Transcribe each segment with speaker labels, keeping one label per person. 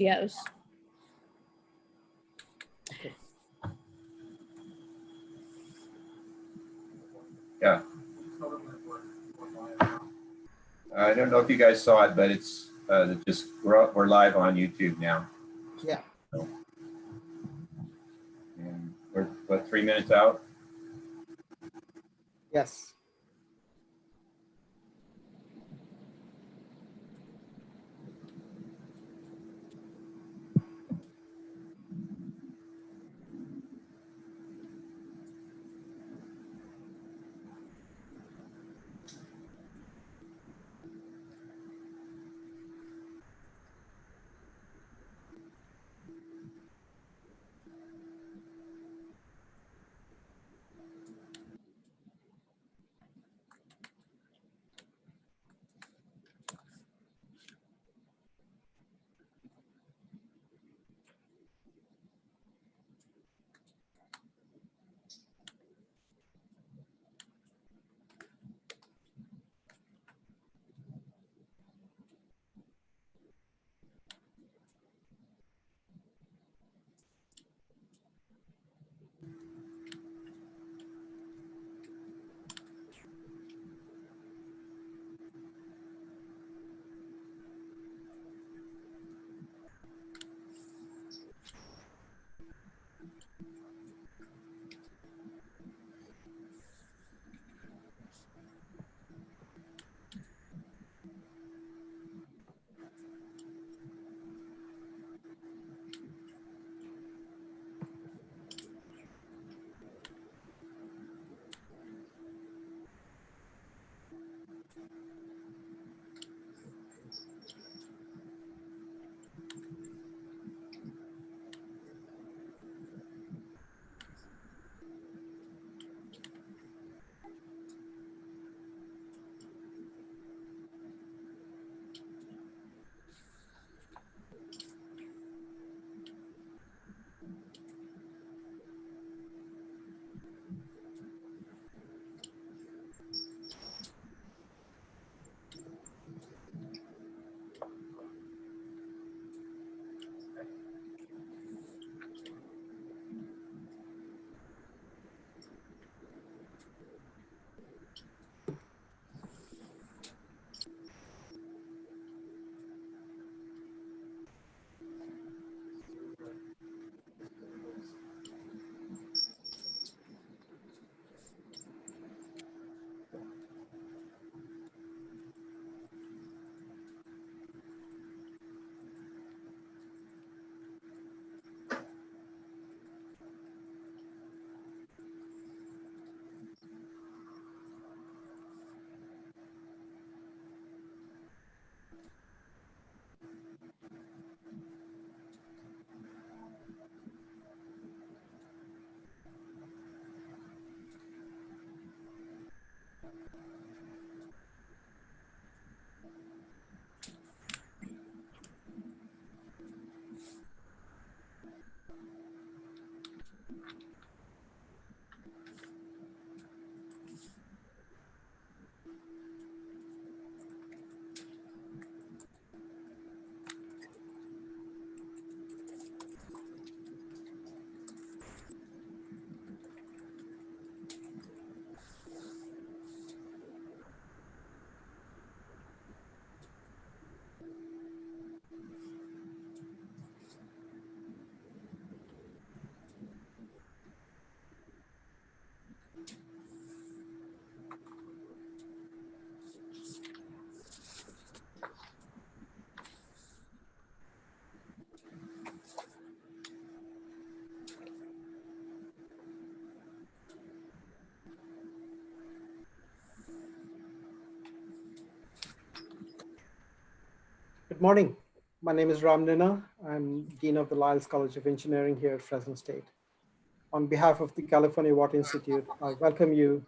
Speaker 1: Yes.
Speaker 2: Okay.
Speaker 3: Yeah. I don't know if you guys saw it, but it's we're live on YouTube now.
Speaker 2: Yeah.
Speaker 3: So, and we're what, 3 minutes out?
Speaker 2: Yes. Good morning. My name is Nunna. I'm Dean of the Lyles College of Engineering here at Fresno State. On behalf of the California Water Institute, I welcome you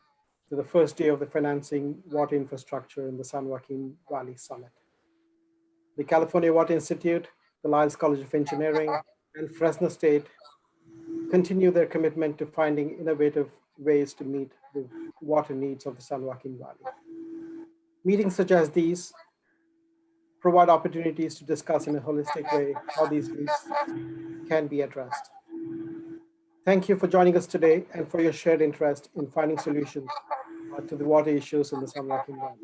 Speaker 2: to the first day of the Financing Water Infrastructure in the San Joaquin Valley Summit. The California Water Institute, the Lyles College of Engineering, and Fresno State continue their commitment to finding innovative ways to meet the water needs of the San Joaquin Valley. Meetings such as these provide opportunities to discuss in a holistic way how these needs can be addressed. Thank you for joining us today and for your shared interest in finding solutions to the water issues in the San Joaquin Valley.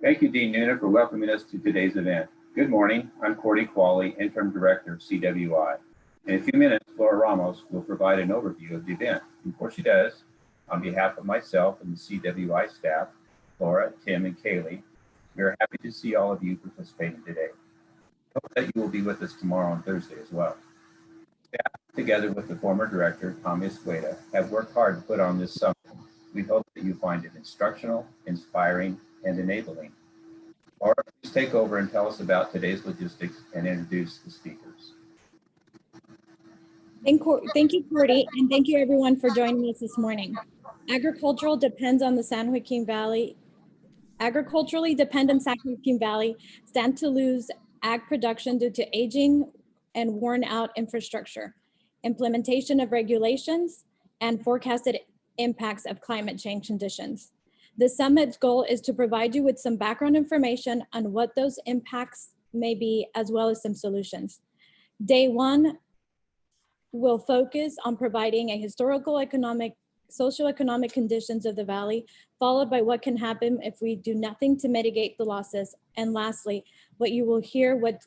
Speaker 3: Thank you, Dean Nunna, for welcoming us to today's event. Good morning. I'm Cordie Qualle, Interim Director of CWI. In a few minutes, Flora Ramos will provide an overview of the event. Before she does, on behalf of myself and the CWI staff, Flora, Tim, and Kaylee, we are happy to see all of you participating today. I hope that you will be with us tomorrow and Thursday as well. Staff, together with the former director, Thomas Gueda, have worked hard to put on this summit. We hope that you find it instructional, inspiring, and enabling. Laura, please take over and tell us about today's logistics and introduce the speakers.
Speaker 1: Thank you, Cordie, and thank you everyone for joining us this morning. Agriculturally dependent San Joaquin Valley stand to lose ag production due to aging and worn out infrastructure, implementation of regulations, and forecasted impacts of climate change conditions. The summit's goal is to provide you with some background information on what those impacts may be, as well as some solutions. Day one will focus on providing a historical, socio-economic conditions of the valley, followed by what can happen if we do nothing to mitigate the losses. And lastly, what you will hear what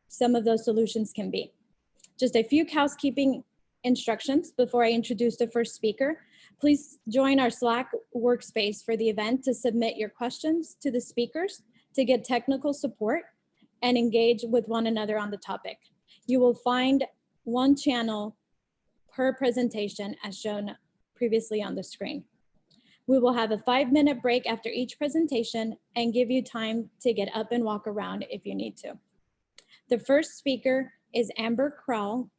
Speaker 1: some of those solutions can be. Just a few housekeeping instructions before I introduce the first speaker. Please join our Slack workspace for the event to submit your questions to the speakers, to get technical support, and engage with one another on the topic. You will find one channel per presentation as shown previously on the screen. We will have a 5-minute break after each presentation and give you time to get up and walk around if you need to. The first speaker is Amber Crowell.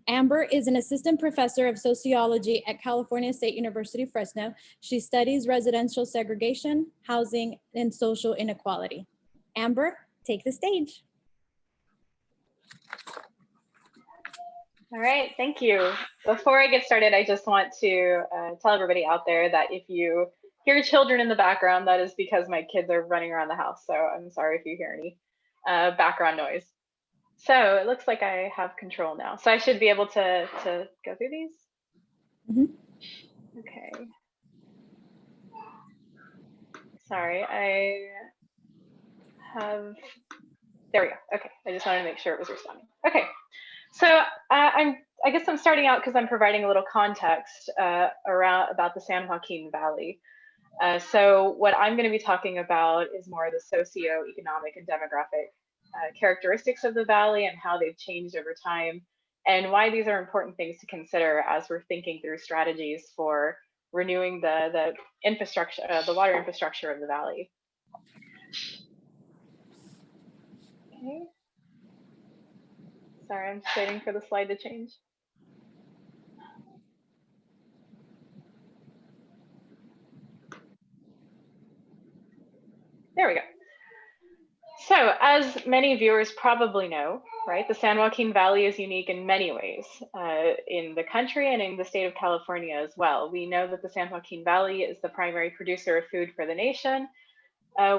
Speaker 1: Amber is an assistant professor of sociology at California State University, Fresno. She studies residential segregation, housing, and social inequality. Amber, take the stage.
Speaker 4: All right, thank you. Before I get started, I just want to tell everybody out there that if you hear children in the background, that is because my kids are running around the house. So I'm sorry if you hear any background noise. So it looks like I have control now. So I should be able to go through these. Mm-hmm. Okay. Sorry, I have, there we go. Okay, I just wanted to make sure it was responding. Okay, so I guess I'm starting out because I'm providing a little context about the San Joaquin Valley. So what I'm going to be talking about is more the socio-economic and demographic characteristics of the valley and how they've changed over time, and why these are important things to consider as we're thinking through strategies for renewing the infrastructure, the water infrastructure of the valley. Okay. Sorry, I'm just waiting for the slide to change. There we go. So as many viewers probably know, right, the San Joaquin Valley is unique in many ways in the country and in the state of California as well. We know that the San Joaquin Valley is the primary producer of food for the nation,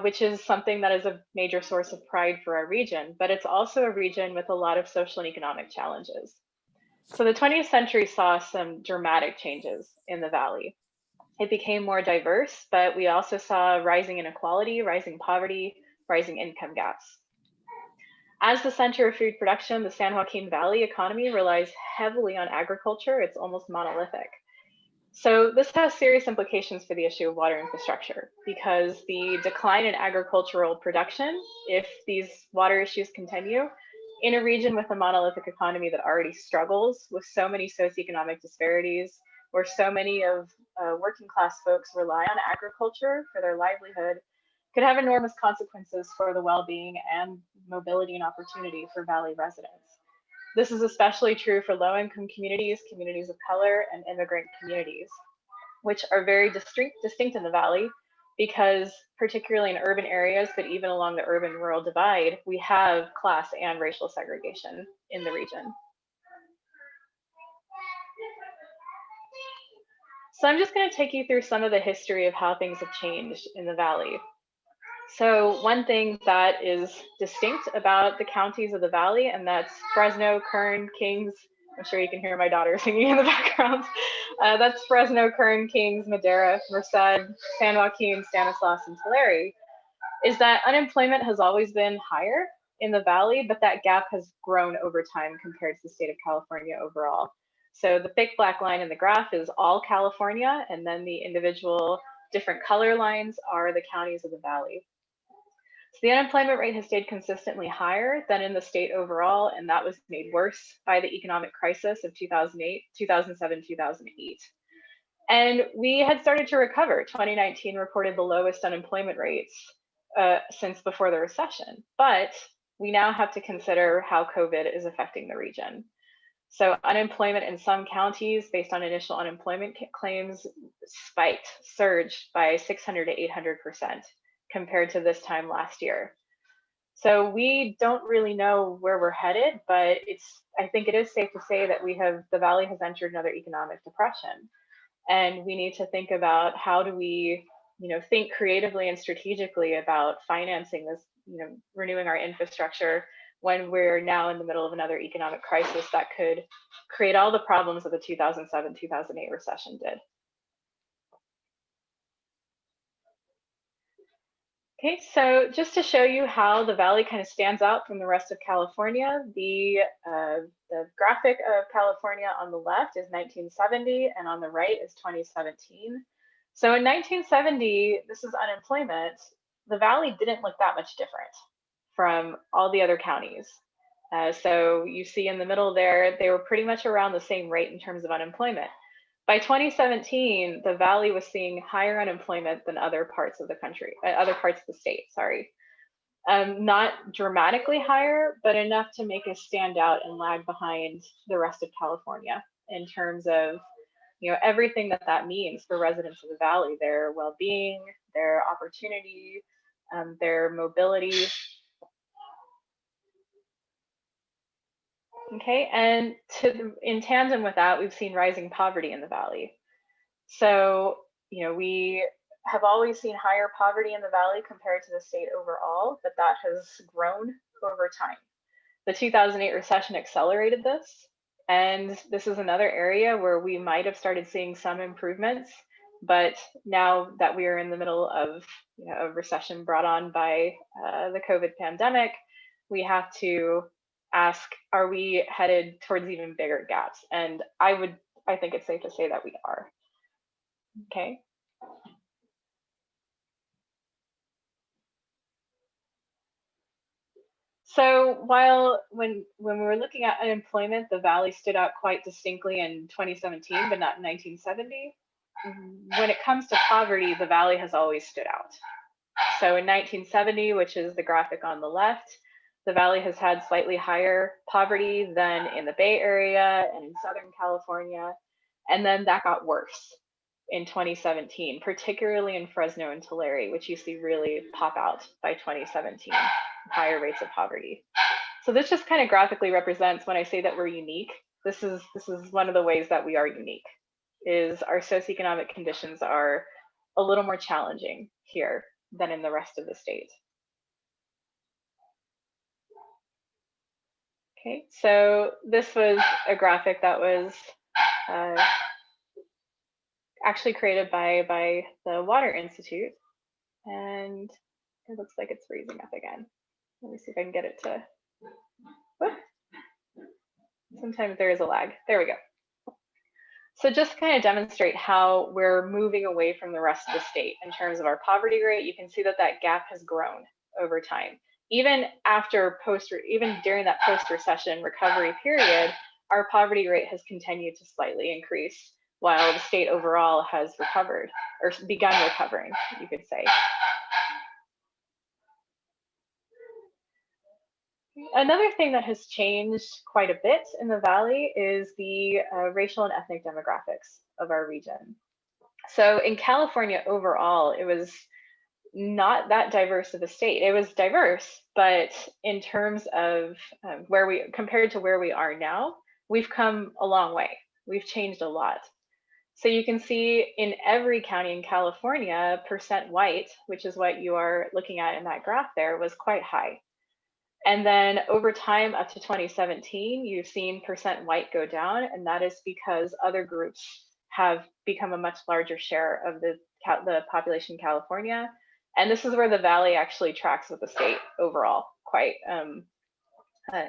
Speaker 4: which is something that is a major source of pride for our region, but it's also a region with a lot of social and economic challenges. So the 20th century saw some dramatic changes in the valley. It became more diverse, but we also saw rising inequality, rising poverty, rising income gaps. As the center of food production, the San Joaquin Valley economy relies heavily on agriculture. It's almost monolithic. So this has serious implications for the issue of water infrastructure, because the decline in agricultural production, if these water issues continue, in a region with a monolithic economy that already struggles with so many socioeconomic disparities, where so many of working class folks rely on agriculture for their livelihood, could have enormous consequences for the well-being and mobility and opportunity for Valley residents. This is especially true for low-income communities, communities of color, and immigrant communities, which are very distinct in the Valley, because particularly in urban areas, but even along the urban-rural divide, we have class and racial segregation in the region. So I'm just going to take you through some of the history of how things have changed in the Valley. So one thing that is distinct about the counties of the Valley, and that's Fresno, Kern, Kings. I'm sure you can hear my daughter singing in the background. That's Fresno, Kern, Kings, Madera, Merced, San Joaquin, Stanislaus, and Tulare, is that unemployment has always been higher in the Valley, but that gap has grown over time compared to the state of California overall. So the thick black line in the graph is all California, and then the individual different color lines are the counties of the Valley. So the unemployment rate has stayed consistently higher than in the state overall, and that was made worse by the economic crisis of 2007, 2008. And we had started to recover. 2019 reported the lowest unemployment rates since before the recession, but we now have to consider how COVID is affecting the region. So unemployment in some counties based on initial unemployment claims surged by 600 to 800% compared to this time last year. So we don't really know where we're headed, but I think it is safe to say that the Valley has entered another economic depression. And we need to think about how do we, think creatively and strategically about financing this, renewing our infrastructure when we're now in the middle of another economic crisis that could create all the problems that the 2007-2008 recession did. Okay, so just to show you how the Valley kind of stands out from the rest of California, the graphic of California on the left is 1970 and on the right is 2017. So in 1970, this is unemployment, the Valley didn't look that much different from all the other counties. So you see in the middle there, they were pretty much around the same rate in terms of unemployment. By 2017, the Valley was seeing higher unemployment than other parts of the country, other parts of the state, sorry. Not dramatically higher, but enough to make us stand out and lag behind the rest of California in terms of everything that means for residents of the Valley, their well-being, their opportunity, their mobility. Okay, and in tandem with that, we've seen rising poverty in the Valley. So, we have always seen higher poverty in the Valley compared to the state overall, but that has grown over time. The 2008 recession accelerated this, and this is another area where we might have started seeing some improvements, but now that we are in the middle of a recession brought on by the COVID pandemic, we have to ask, are we headed towards even bigger gaps? And I think it's safe to say that we are. Okay. So when we were looking at unemployment, the Valley stood out quite distinctly in 2017, but not in 1970. When it comes to poverty, the Valley has always stood out. So in 1970, which is the graphic on the left, the Valley has had slightly higher poverty than in the Bay Area and in Southern California. And then that got worse in 2017, particularly in Fresno and Tulare, which you see really pop out by 2017, higher rates of poverty. So this just kind of graphically represents when I say that we're unique, this is one of the ways that we are unique, is our socioeconomic conditions are a little more challenging here than in the rest of the state. Okay, so this was a graphic that was actually created by the Water Institute, and it looks like it's freezing up again. Let me see if I can get it to, whoop. Sometimes there is a lag. There we go. So just kind of demonstrate how we're moving away from the rest of the state in terms of our poverty rate. You can see that gap has grown over time. Even during that post-recession recovery period, our poverty rate has continued to slightly increase while the state overall has recovered or begun recovering, you could say. Another thing that has changed quite a bit in the Valley is the racial and ethnic demographics of our region. So in California overall, it was not that diverse of a state. It was diverse, but in terms of compared to where we are now, we've come a long way. We've changed a lot. So you can see in every county in California, percent white, which is what you are looking at in that graph there, was quite high. And then over time, up to 2017, you've seen percent white go down, and that is because other groups have become a much larger share of the population in California. And this is where the Valley actually tracks with the state overall, quite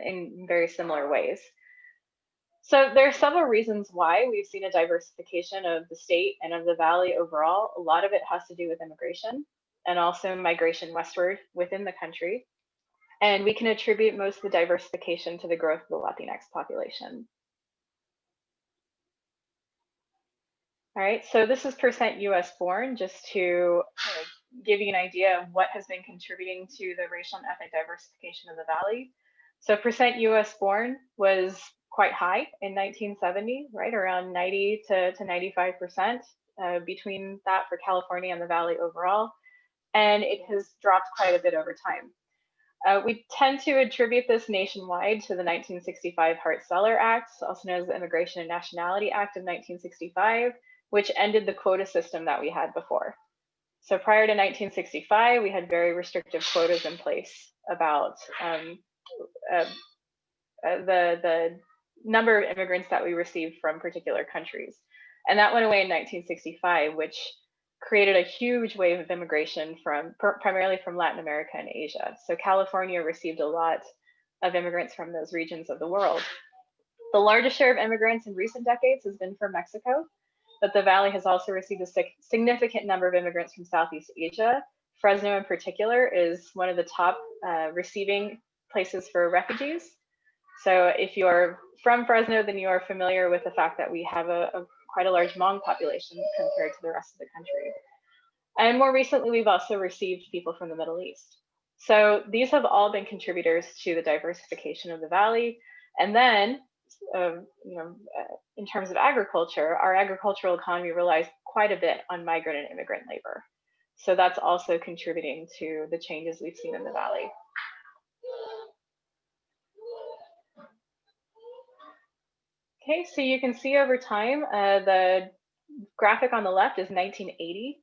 Speaker 4: in very similar ways. So there are several reasons why we've seen a diversification of the state and of the Valley overall. A lot of it has to do with immigration and also migration westward within the country. And we can attribute most of the diversification to the growth of the Latinx population. All right, so this is percent US born, just to give you an idea of what has been contributing to the racial and ethnic diversification of the Valley. So percent US born was quite high in 1970, right, around 90 to 95% between that for California and the Valley overall. And it has dropped quite a bit over time. We tend to attribute this nationwide to the 1965 Hart-Celler Act, also known as the Immigration and Nationality Act of 1965, which ended the quota system that we had before. So prior to 1965, we had very restrictive quotas in place about the number of immigrants that we received from particular countries. And that went away in 1965, which created a huge wave of immigration primarily from Latin America and Asia. So California received a lot of immigrants from those regions of the world. The largest share of immigrants in recent decades has been from Mexico, but the Valley has also received a significant number of immigrants from Southeast Asia. Fresno in particular is one of the top receiving places for refugees. So if you are from Fresno, then you are familiar with the fact that we have quite a large Hmong population compared to the rest of the country. And more recently, we've also received people from the Middle East. So these have all been contributors to the diversification of the Valley. And then, in terms of agriculture, our agricultural economy relies quite a bit on migrant and immigrant labor. So that's also contributing to the changes we've seen in the Valley. Okay, so you can see over time, the graphic on the left is 1980.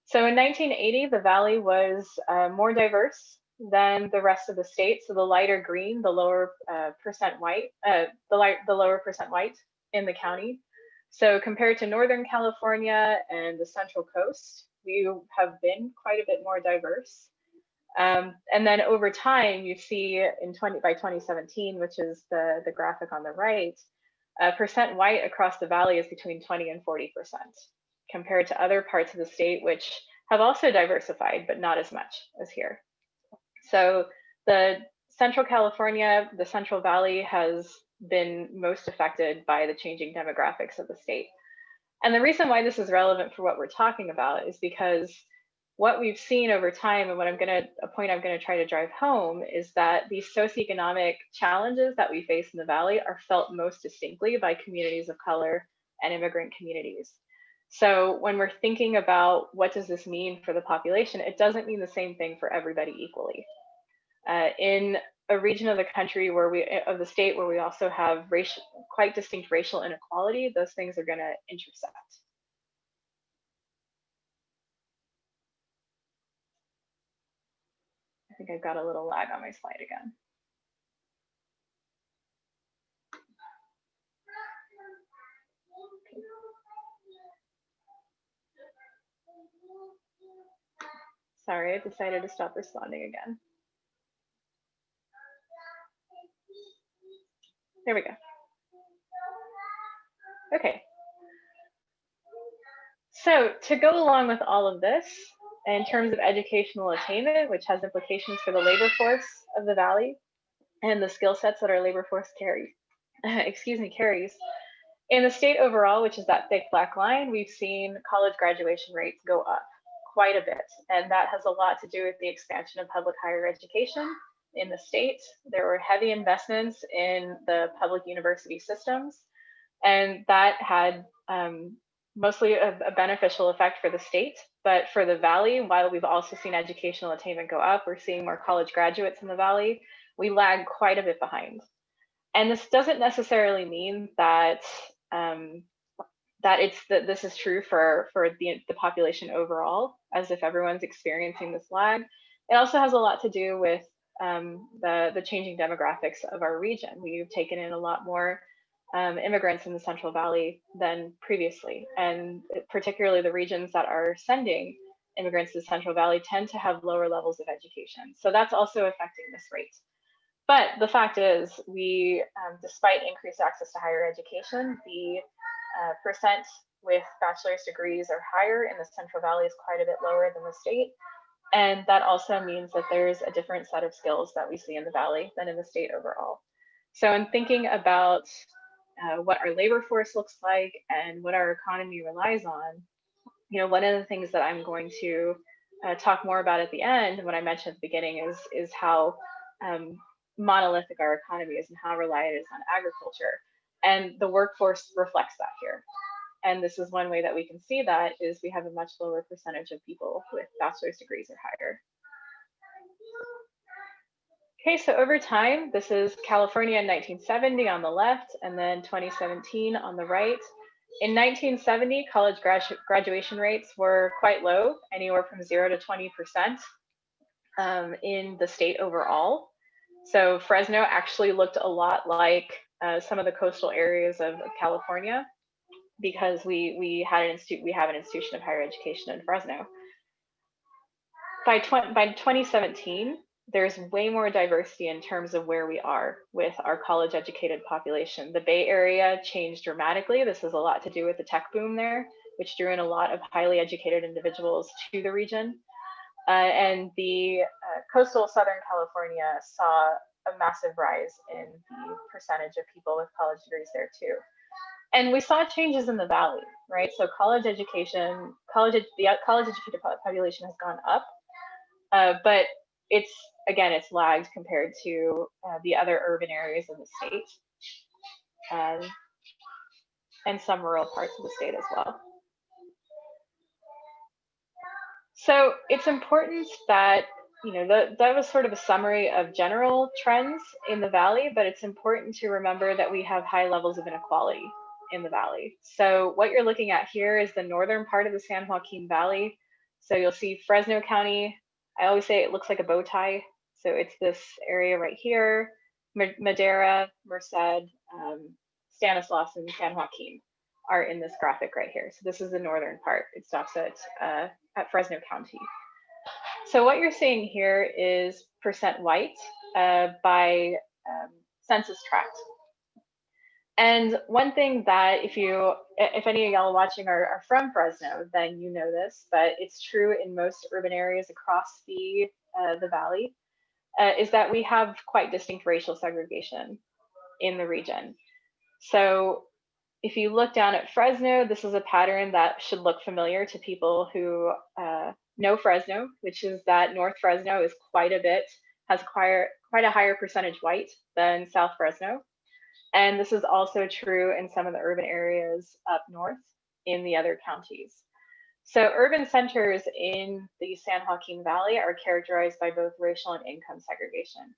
Speaker 4: So in 1980, the Valley was more diverse than the rest of the state. So the lighter green, the lower percent white, the lower percent white in the county. So compared to Northern California and the Central Coast, we have been quite a bit more diverse. And then over time, you see by 2017, which is the graphic on the right, percent white across the Valley is between 20 and 40%, compared to other parts of the state, which have also diversified, but not as much as here. So the Central California, the Central Valley has been most affected by the changing demographics of the state. And the reason why this is relevant for what we're talking about is because what we've seen over time, and a point I'm going to try to drive home, is that these socioeconomic challenges that we face in the Valley are felt most distinctly by communities of color and immigrant communities. So when we're thinking about what does this mean for the population, it doesn't mean the same thing for everybody equally. In a region of the country of the state where we also have quite distinct racial inequality, those things are going to intersect. I think I've got a little lag on my slide again. Okay. Sorry, I decided to stop responding again. There we go. Okay. So to go along with all of this, in terms of educational attainment, which has implications for the labor force of the Valley and the skill sets that our labor force carries. In the state overall, which is that thick black line, we've seen college graduation rates go up quite a bit. And that has a lot to do with the expansion of public higher education in the state. There were heavy investments in the public university systems, and that had mostly a beneficial effect for the state But for the Valley, while we've also seen educational attainment go up, we're seeing more college graduates in the Valley, we lag quite a bit behind. And this doesn't necessarily mean that this is true for the population overall, as if everyone's experiencing this lag. It also has a lot to do with the changing demographics of our region. We've taken in a lot more immigrants in the Central Valley than previously, and particularly the regions that are sending immigrants to the Central Valley tend to have lower levels of education. So that's also affecting this rate. But the fact is, we, despite increased access to higher education, the percent with bachelor's degrees are higher in the Central Valley is quite a bit lower than the state. And that also means that there's a different set of skills that we see in the Valley than in the state overall. So in thinking about what our labor force looks like and what our economy relies on, one of the things that I'm going to talk more about at the end, what I mentioned at the beginning, is how monolithic our economy is and how reliant it is on agriculture. And the workforce reflects that here. And this is one way that we can see that is we have a much lower percentage of people with bachelor's degrees or higher. Okay, so over time, this is California in 1970 on the left, and then 2017 on the right. In 1970, college graduation rates were quite low, anywhere from 0 to 20% in the state overall. So Fresno actually looked a lot like some of the coastal areas of California, because we have an institution of higher education in Fresno. By 2017, there's way more diversity in terms of where we are with our college educated population. The Bay Area changed dramatically. This has a lot to do with the tech boom there, which drew in a lot of highly educated individuals to the region. And the coastal Southern California saw a massive rise in the percentage of people with college degrees there too. And we saw changes in the Valley, right? So college education, the college educated population has gone up, but it's lagged compared to the other urban areas in the state, and some rural parts of the state as well. So it's important that, that was sort of a summary of general trends in the Valley, but it's important to remember that we have high levels of inequality in the Valley. So what you're looking at here is the northern part of the San Joaquin Valley. So you'll see Fresno County. I always say it looks like a bow tie. So it's this area right here, Madera, Merced, Stanislaus, and San Joaquin are in this graphic right here. So this is the northern part. It stops at Fresno County. So what you're seeing here is percent white by census tract. And one thing that if any of y'all watching are from Fresno, then you know this, but it's true in most urban areas across the Valley, is that we have quite distinct racial segregation in the region. So if you look down at Fresno, this is a pattern that should look familiar to people who know Fresno, which is that North Fresno is has quite a higher percentage white than South Fresno. And this is also true in some of the urban areas up north in the other counties. So urban centers in the San Joaquin Valley are characterized by both racial and income segregation.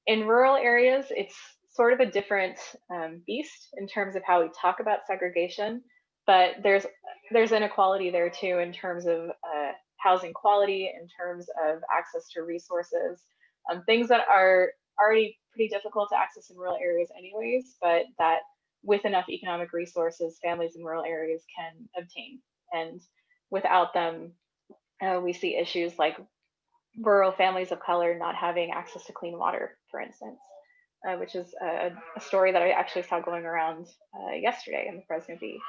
Speaker 4: In rural areas, it's sort of a different beast in terms of how we talk about segregation, but there's inequality there too in terms of housing quality, in terms of access to resources, things that are already pretty difficult to access in rural areas anyways, but that with enough economic resources, families in rural areas can obtain. And without them, we see issues like rural families of color not having access to clean water, for instance, which is a story that I actually saw going around yesterday in the Fresno Bee.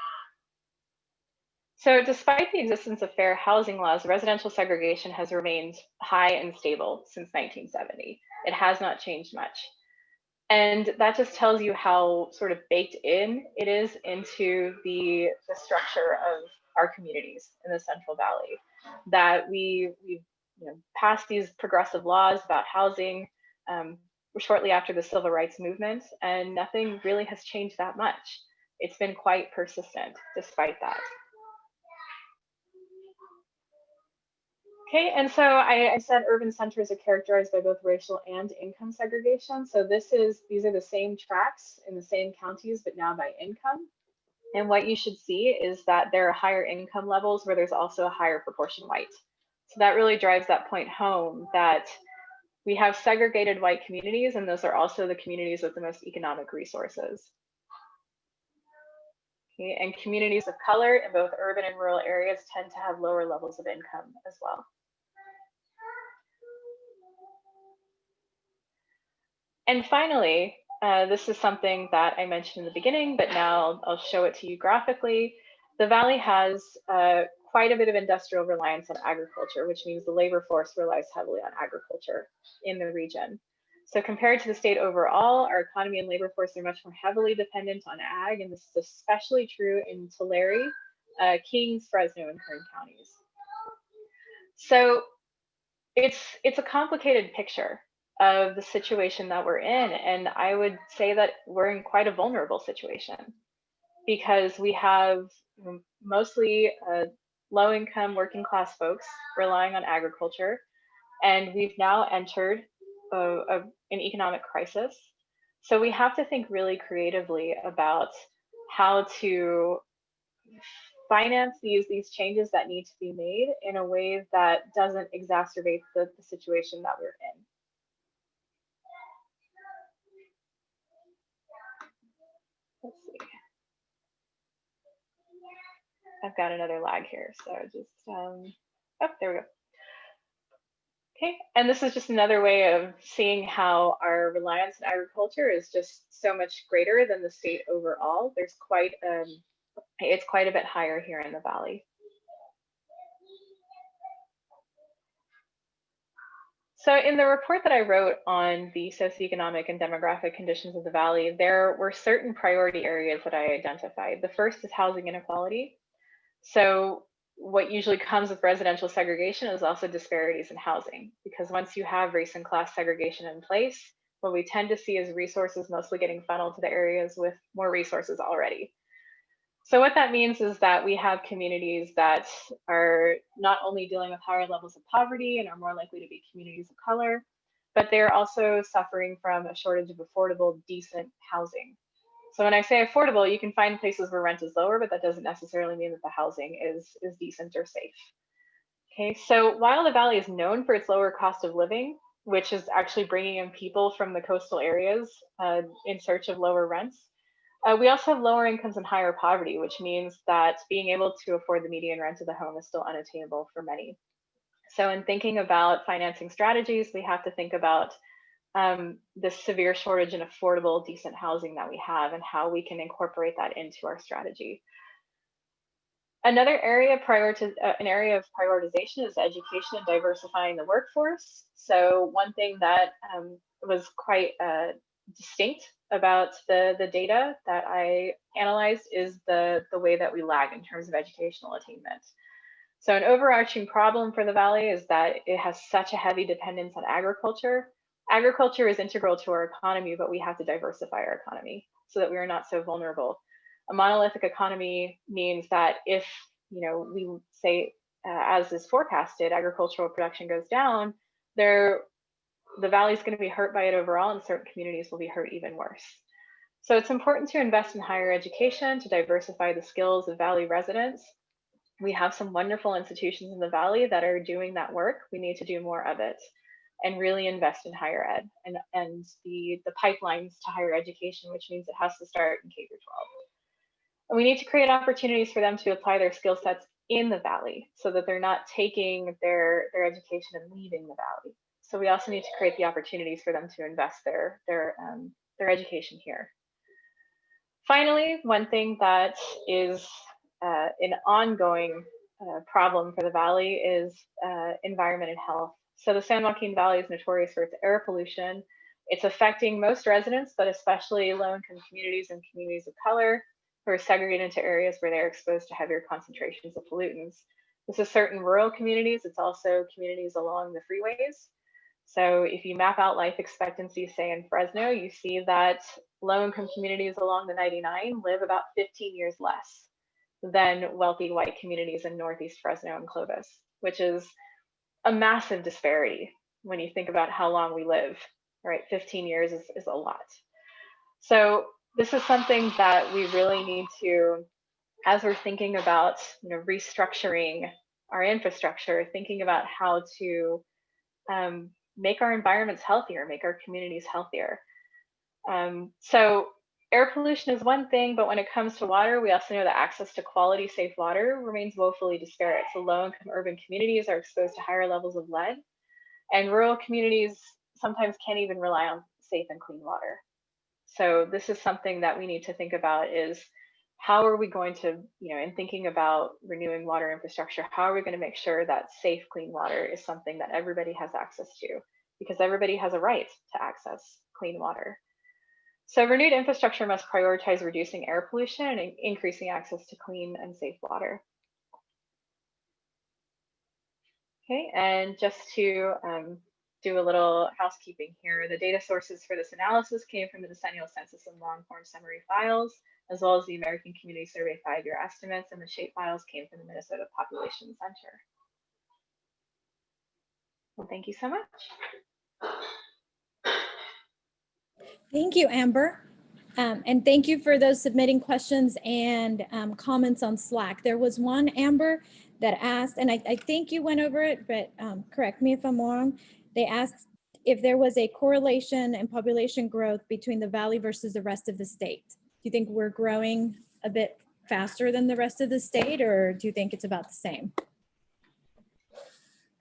Speaker 4: So despite the existence of fair housing laws, residential segregation has remained high and stable since 1970. It has not changed much. And that just tells you how sort of baked in it is into the structure of our communities in the Central Valley, that we've passed these progressive laws about housing shortly after the Civil Rights Movement, and nothing really has changed that much. It's been quite persistent despite that. Okay, and so I said urban centers are characterized by both racial and income segregation. So these are the same tracts in the same counties, but now by income. And what you should see is that there are higher income levels where there's also a higher proportion white. So that really drives that point home that we have segregated white communities, and those are also the communities with the most economic resources. Okay, and communities of color in both urban and rural areas tend to have lower levels of income as well. And finally, this is something that I mentioned in the beginning, but now I'll show it to you graphically. The Valley has quite a bit of industrial reliance on agriculture, which means the labor force relies heavily on agriculture in the region. So compared to the state overall, our economy and labor force are much more heavily dependent on ag, and this is especially true in Tulare, Kings, Fresno, and Kern counties. So it's a complicated picture of the situation that we're in. And I would say that we're in quite a vulnerable situation because we have mostly low income working class folks relying on agriculture. And we've now entered an economic crisis. So we have to think really creatively about how to finance these changes that need to be made in a way that doesn't exacerbate the situation that we're in. Let's see. I've got another lag here, so just, oh, there we go. Okay, and this is just another way of seeing how our reliance on agriculture is just so much greater than the state overall. There's it's quite a bit higher here in the Valley. So in the report that I wrote on the socioeconomic and demographic conditions of the Valley, there were certain priority areas that I identified. The first is housing inequality. So what usually comes with residential segregation is also disparities in housing, because once you have race and class segregation in place, what we tend to see is resources mostly getting funneled to the areas with more resources already. So what that means is that we have communities that are not only dealing with higher levels of poverty and are more likely to be communities of color, but they're also suffering from a shortage of affordable, decent housing. So when I say affordable, you can find places where rent is lower, but that doesn't necessarily mean that the housing is decent or safe. Okay, so while the Valley is known for its lower cost of living, which is actually bringing in people from the coastal areas in search of lower rents, we also have lower incomes and higher poverty, which means that being able to afford the median rent of the home is still unattainable for many. So in thinking about financing strategies, we have to think about the severe shortage in affordable, decent housing that we have and how we can incorporate that into our strategy. Another area, an area of prioritization is education and diversifying the workforce. So one thing that was quite distinct about the data that I analyzed is the way that we lag in terms of educational attainment. So an overarching problem for the Valley is that it has such a heavy dependence on agriculture. Agriculture is integral to our economy, but we have to diversify our economy so that we are not so vulnerable. A monolithic economy means that if, we say, as is forecasted, agricultural production goes down, the Valley is going to be hurt by it overall, and certain communities will be hurt even worse. So it's important to invest in higher education to diversify the skills of Valley residents. We have some wonderful institutions in the Valley that are doing that work. We need to do more of it and really invest in higher ed and the pipelines to higher education, which means it has to start in K-12. And we need to create opportunities for them to apply their skill sets in the Valley so that they're not taking their education and leaving the Valley. So we also need to create the opportunities for them to invest their education here. Finally, one thing that is an ongoing problem for the Valley is environment and health. So the San Joaquin Valley is notorious for its air pollution. It's affecting most residents, but especially low-income communities and communities of color who are segregated into areas where they're exposed to heavier concentrations of pollutants. This is certain rural communities. It's also communities along the freeways. So if you map out life expectancy, say in Fresno, you see that low-income communities along the 99 live about 15 years less than wealthy white communities in Northeast Fresno and Clovis, which is a massive disparity when you think about how long we live, right? 15 years is a lot. So this is something that we really need to, as we're thinking about, restructuring our infrastructure, thinking about how to make our environments healthier, make our communities healthier. So air pollution is one thing, but when it comes to water, we also know that access to quality, safe water remains woefully disparate. So low-income urban communities are exposed to higher levels of lead, and rural communities sometimes can't even rely on safe and clean water. So this is something that we need to think about is how are we going to, in thinking about renewing water infrastructure, how are we going to make sure that safe, clean water is something that everybody has access to? Because everybody has a right to access clean water. So renewed infrastructure must prioritize reducing air pollution and increasing access to clean and safe water. Okay, and just to do a little housekeeping here, the data sources for this analysis came from the Decennial Census and Long-Form Summary files, as well as the American Community Survey 5-year estimates, and the SHAPE files came from the Minnesota Population Center. Well, thank you so much.
Speaker 1: Thank you, Amber. And thank you for those submitting questions and comments on Slack. There was one, Amber, that asked, and I think you went over it, but correct me if I'm wrong. They asked if there was a correlation in population growth between the Valley versus the rest of the state. Do you think we're growing a bit faster than the rest of the state, or do you think it's about the same?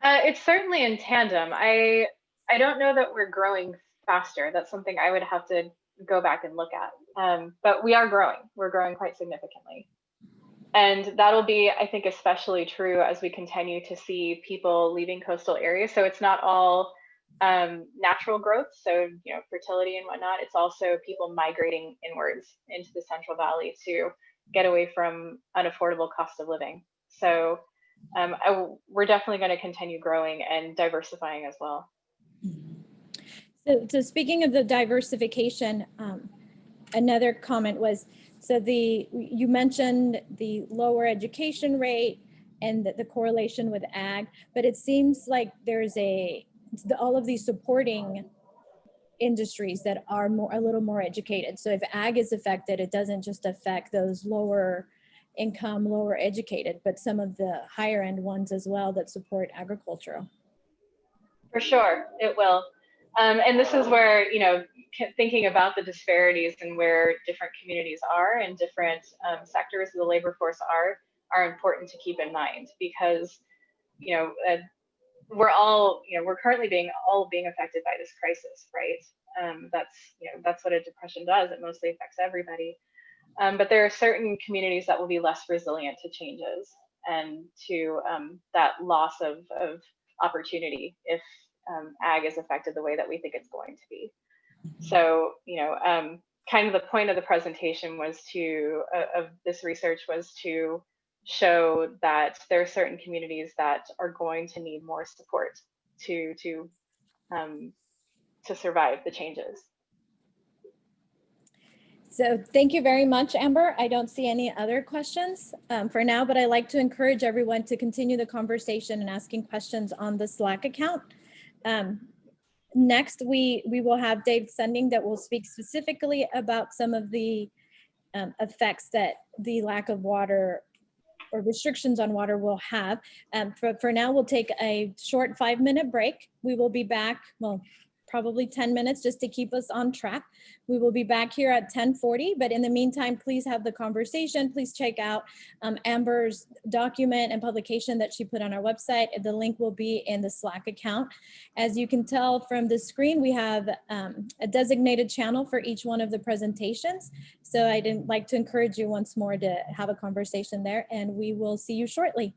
Speaker 4: It's certainly in tandem. I don't know that we're growing faster. That's something I would have to go back and look at. But we are growing. We're growing quite significantly. And that'll be, I think, especially true as we continue to see people leaving coastal areas. So it's not all natural growth, so fertility and whatnot. It's also people migrating inwards into the Central Valley to get away from unaffordable cost of living. So we're definitely going to continue growing and diversifying as well.
Speaker 1: So speaking of the diversification, another comment was, so you mentioned the lower education rate and the correlation with ag, but it seems like there's all of these supporting industries that are a little more educated. So if ag is affected, it doesn't just affect those lower income, lower educated, but some of the higher end ones as well that support agriculture.
Speaker 4: For sure, it will. And this is where, thinking about the disparities and where different communities are and different sectors of the labor force are important to keep in mind, because, we're currently being affected by this crisis, right? That's what a depression does. It mostly affects everybody. But there are certain communities that will be less resilient to changes and to that loss of opportunity if ag is affected the way that we think it's going to be. So, kind of the point of the presentation was of this research was to show that there are certain communities that are going to need more support to survive the changes.
Speaker 1: So thank you very much, Amber. I don't see any other questions for now, but I'd like to encourage everyone to continue the conversation and asking questions on the Slack account. Next, we will have Dave Sunding that will speak specifically about some of the effects that the lack of water or restrictions on water will have. For now, we'll take a short 5-minute break. We will be back, well, probably 10 minutes just to keep us on track. We will be back here at 10:40, but in the meantime, please have the conversation. Please check out Amber's document and publication that she put on our website. The link will be in the Slack account. As you can tell from the screen, we have a designated channel for each one of the presentations. So I'd like to encourage you once more to have a conversation there, and we will see you shortly.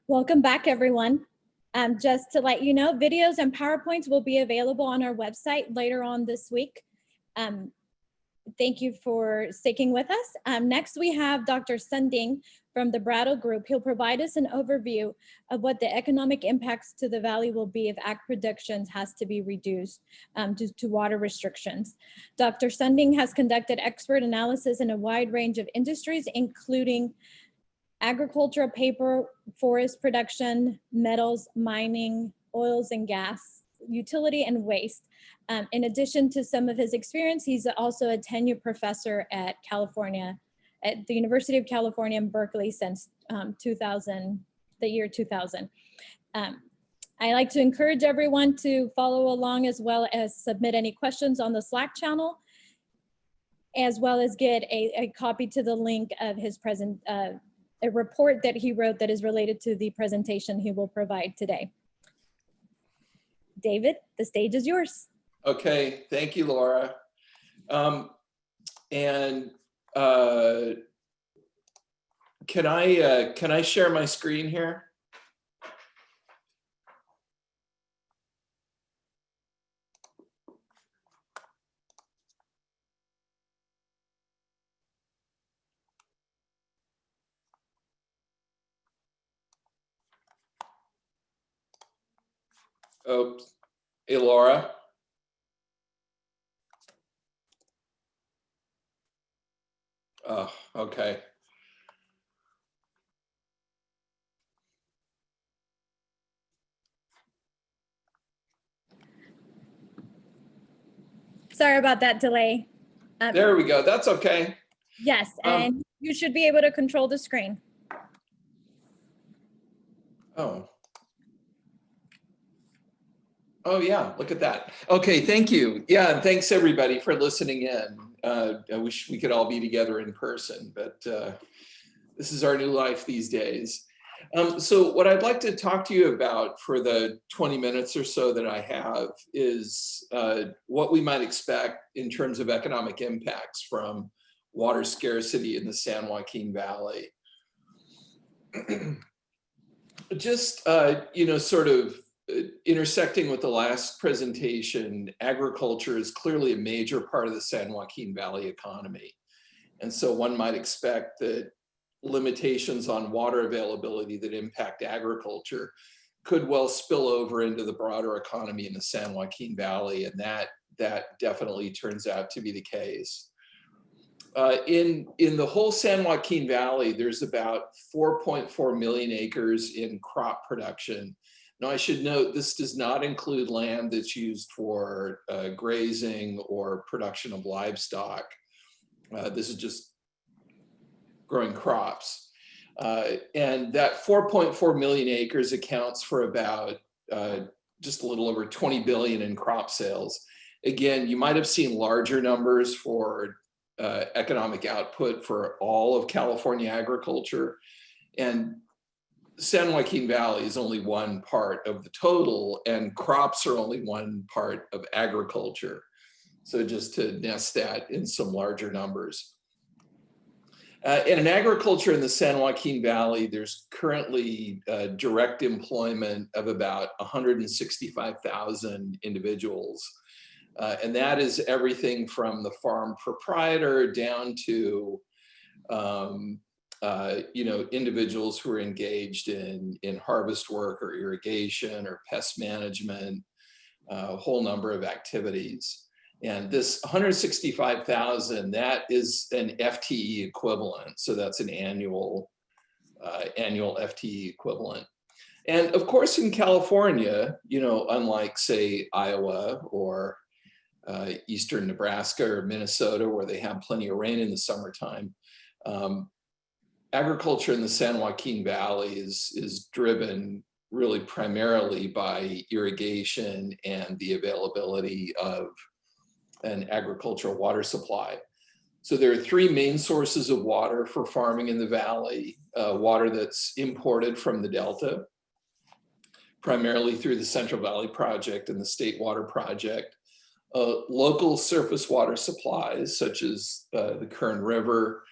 Speaker 1: Welcome back, everyone. Just to let you know, videos and PowerPoints will be available on our website later on this week. Thank you for sticking with us. Next, we have Dr. Sunding from the Brattle Group. He'll provide us an overview of what the economic impacts to the valley will be if ag production has to be reduced due to water restrictions. Dr. Sunding has conducted expert analysis in a wide range of industries, including agricultural, paper, forest production, metals, mining, oils and gas, utility, and waste. In addition to some of his experience, he's also a tenured professor at the University of California in Berkeley since the year 2000. I like to encourage everyone to follow along, as well as submit any questions on the Slack channel, as well as get a copy to the link of his a report that he wrote that is related to the presentation he will provide today. David, the stage is yours.
Speaker 5: Okay, thank you, Laura. Can I share my screen here? Oops. Hey, Laura. Oh, okay.
Speaker 1: Sorry about that delay.
Speaker 5: There we go. That's okay.
Speaker 1: Yes, and you should be able to control the screen.
Speaker 5: Oh yeah, look at that. Okay, thank you. Yeah, and thanks everybody for listening in. I wish we could all be together in person, but this is our new life these days. So what I'd like to talk to you about for the 20 minutes or so that I have is what we might expect in terms of economic impacts from water scarcity in the San Joaquin Valley. Just, sort of intersecting with the last presentation, agriculture is clearly a major part of the San Joaquin Valley economy. And so one might expect that limitations on water availability that impact agriculture could well spill over into the broader economy in the San Joaquin Valley, and that definitely turns out to be the case. In the whole San Joaquin Valley, there's about 4.4 million acres in crop production. Now, I should note this does not include land that's used for grazing or production of livestock. This is just growing crops. And that 4.4 million acres accounts for about just a little over 20 billion in crop sales. Again, you might have seen larger numbers for economic output for all of California agriculture. And San Joaquin Valley is only one part of the total, and crops are only one part of agriculture. So just to nest that in some larger numbers. And in agriculture in the San Joaquin Valley, there's currently direct employment of about 165,000 individuals. And that is everything from the farm proprietor down to individuals who are engaged in harvest work or irrigation or pest management, a whole number of activities. And this 165,000, that is an FTE equivalent. So that's an annual FTE equivalent. And of course, in California, unlike say Iowa or Eastern Nebraska or Minnesota, where they have plenty of rain in the summertime, agriculture in the San Joaquin Valley is driven really primarily by irrigation and the availability of an agricultural water supply. So there are three main sources of water for farming in the valley. Water that's imported from the Delta, primarily through the Central Valley Project and the State Water Project. Local surface water supplies, such as the Kern River,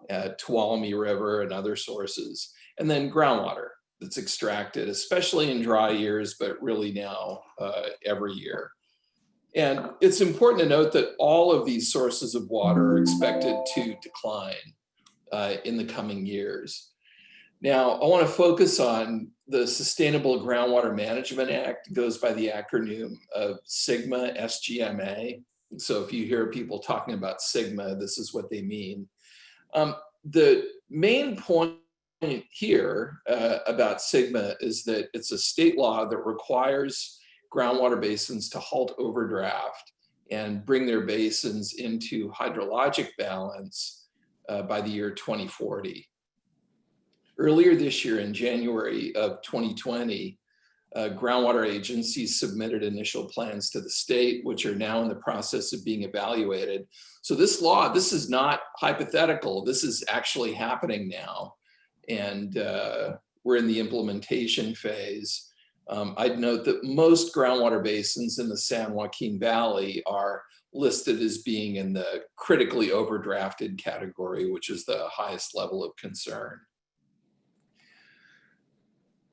Speaker 5: Tuolumne River, and other sources. And then groundwater. that's extracted, especially in dry years, but really now every year. And it's important to note that all of these sources of water are expected to decline in the coming years. Now, I want to focus on the Sustainable Groundwater Management Act. It goes by the acronym of SGMA, SGMA. So if you hear people talking about SGMA, this is what they mean. The main point here about SGMA is that it's a state law that requires groundwater basins to halt overdraft and bring their basins into hydrologic balance by the year 2040. Earlier this year, in January of 2020, groundwater agencies submitted initial plans to the state, which are now in the process of being evaluated. So this law, this is not hypothetical. This is actually happening now. And we're in the implementation phase. I'd note that most groundwater basins in the San Joaquin Valley are listed as being in the critically overdrafted category, which is the highest level of concern.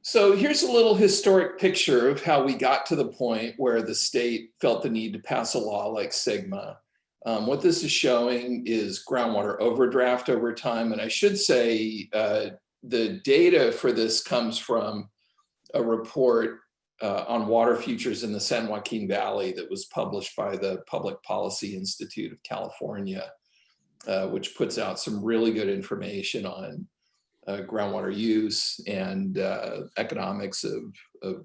Speaker 5: So here's a little historic picture of how we got to the point where the state felt the need to pass a law like SGMA. What this is showing is groundwater overdraft over time. And I should say the data for this comes from a report on water futures in the San Joaquin Valley that was published by the Public Policy Institute of California, which puts out some really good information on groundwater use and economics of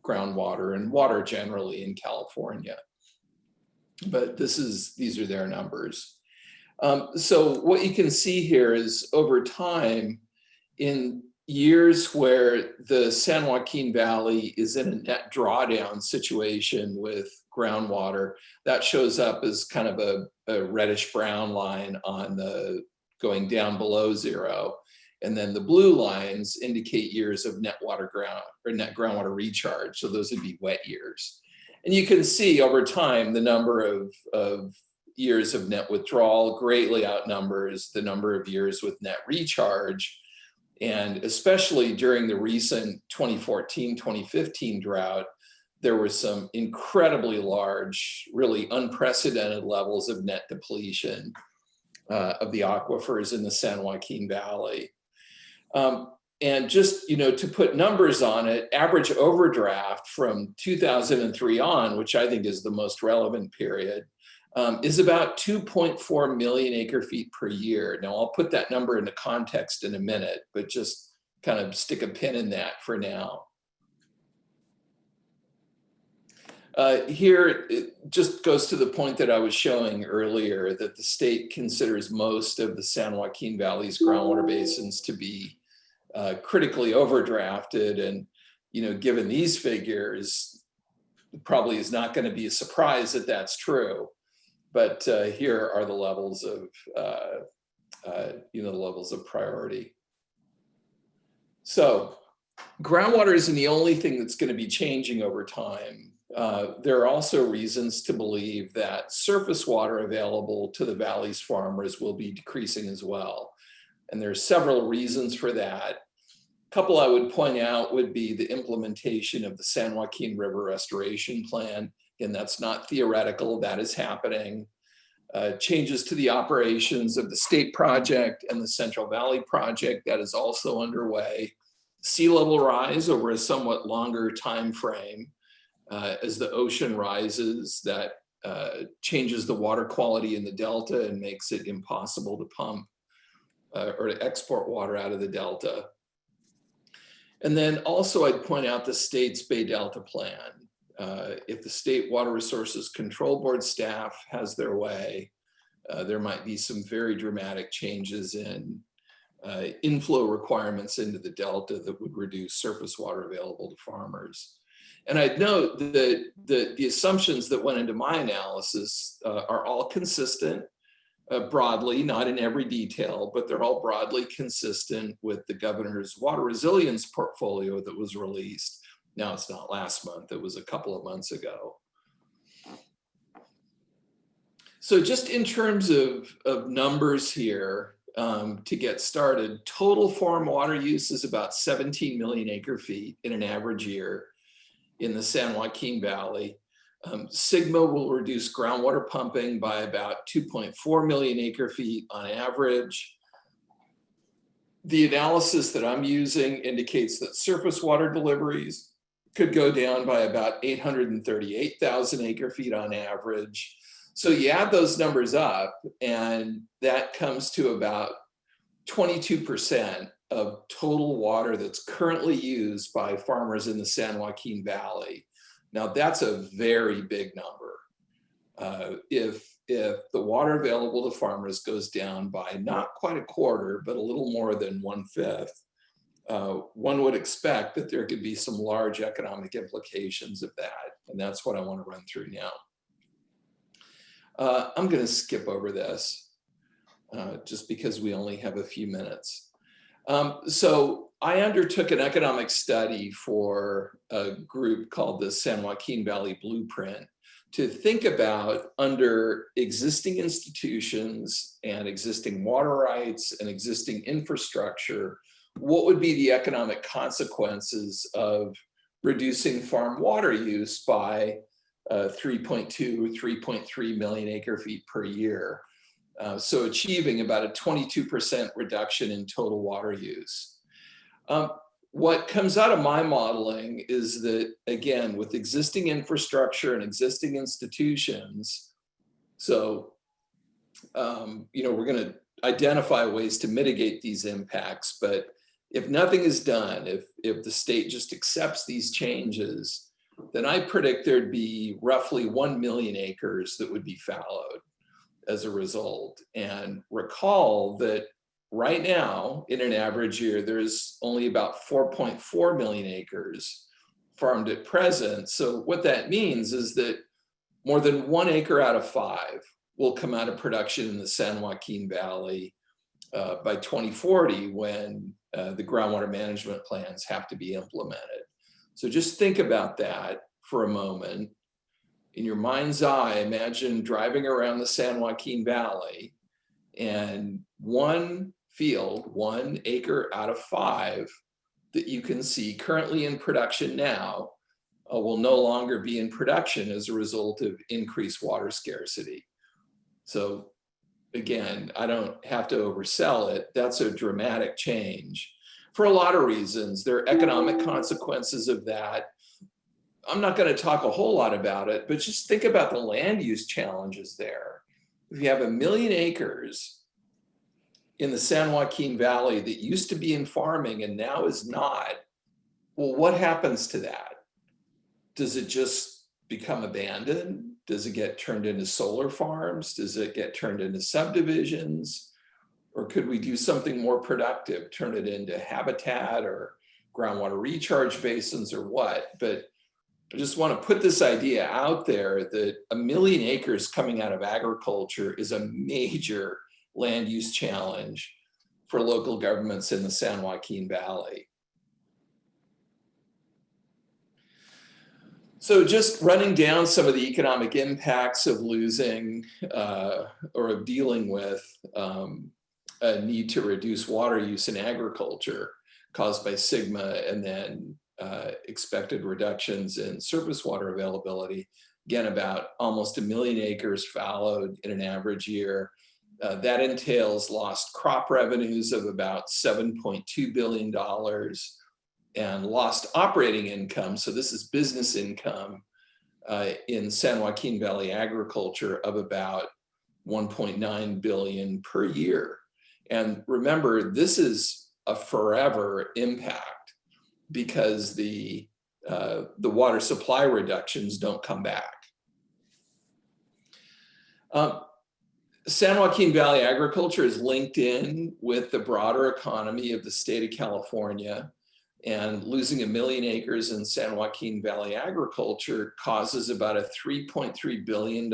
Speaker 5: groundwater and water generally in California. But these are their numbers. So what you can see here is over time, in years where the San Joaquin Valley is in a net drawdown situation with groundwater, that shows up as kind of a reddish brown line on the going down below zero. And then the blue lines indicate years of net groundwater recharge. So those would be wet years. And you can see over time, the number of years of net withdrawal greatly outnumbers the number of years with net recharge. And especially during the recent 2014-2015 drought, there were some incredibly large, really unprecedented levels of net depletion of the aquifers in the San Joaquin Valley. And just, to put numbers on it, average overdraft from 2003 on, which I think is the most relevant period, is about 2.4 million acre feet per year. Now, I'll put that number into context in a minute, but just kind of stick a pin in that for now. Here, it just goes to the point that I was showing earlier, that the state considers most of the San Joaquin Valley's groundwater basins to be critically overdrafted. And, given these figures, it probably is not going to be a surprise that that's true. But here are the levels of, the levels of priority. So groundwater isn't the only thing that's going to be changing over time. There are also reasons to believe that surface water available to the valley's farmers will be decreasing as well. And there are several reasons for that. A couple I would point out would be the implementation of the San Joaquin River Restoration Plan. And that's not theoretical, that is happening. Changes to the operations of the state project and the Central Valley project, that is also underway. Sea level rise over a somewhat longer time frame. As the ocean rises, that changes the water quality in the delta and makes it impossible to pump or to export water out of the delta. And then also I'd point out the state's Bay Delta plan. If the State Water Resources Control Board staff has their way, there might be some very dramatic changes in inflow requirements into the delta that would reduce surface water available to farmers. And I'd note that the assumptions that went into my analysis are all consistent broadly, not in every detail, but they're all broadly consistent with the governor's water resilience portfolio that was released. Now it's not last month, it was a couple of months ago. So just in terms of numbers here, to get started, total farm water use is about 17 million acre feet in an average year in the San Joaquin Valley. Sigma will reduce groundwater pumping by about 2.4 million acre feet on average. The analysis that I'm using indicates that surface water deliveries could go down by about 838,000 acre feet on average. So you add those numbers up, and that comes to about 22% of total water that's currently used by farmers in the San Joaquin Valley. Now, that's a very big number. If the water available to farmers goes down by not quite a quarter, but a little more than 1/5, one would expect that there could be some large economic implications of that. And that's what I want to run through now. I'm going to skip over this just because we only have a few minutes. So I undertook an economic study for a group called the San Joaquin Valley Blueprint to think about, under existing institutions and existing water rights and existing infrastructure, what would be the economic consequences of reducing farm water use by 3.2 or 3.3 million acre feet per year. So achieving about a 22% reduction in total water use. What comes out of my modeling is that, again, with existing infrastructure and existing institutions, so we're going to identify ways to mitigate these impacts, but if nothing is done, if the state just accepts these changes, then I predict there'd be roughly 1 million acres that would be fallowed as a result. And recall that right now, in an average year, there's only about 4.4 million acres farmed at present. So what that means is that more than 1 acre out of 5 will come out of production in the San Joaquin Valley by 2040, when the groundwater management plans have to be implemented. So just think about that for a moment. In your mind's eye, imagine driving around the San Joaquin Valley, and one field, 1 acre out of 5 that you can see currently in production now will no longer be in production as a result of increased water scarcity. So again, I don't have to oversell it. That's a dramatic change for a lot of reasons. There are economic consequences of that. I'm not going to talk a whole lot about it, but just think about the land use challenges there. If you have 1 million acres in the San Joaquin Valley that used to be in farming and now is not, well, what happens to that? Does it just become abandoned? Does it get turned into solar farms? Does it get turned into subdivisions? Or could we do something more productive, turn it into habitat or groundwater recharge basins or what? But I just want to put this idea out there that 1 million acres coming out of agriculture is a major land use challenge for local governments in the San Joaquin Valley. So just running down some of the economic impacts of losing or of dealing with a need to reduce water use in agriculture caused by Sigma, and then expected reductions in surface water availability. Again, about almost 1 million acres fallowed in an average year. That entails lost crop revenues of about $7.2 billion and lost operating income. So this is business income in San Joaquin Valley agriculture of about 1.9 billion per year. And remember, this is a forever impact because the water supply reductions don't come back. San Joaquin Valley agriculture is linked in with the broader economy of the state of California, and losing 1 million acres in San Joaquin Valley agriculture causes about a $3.3 billion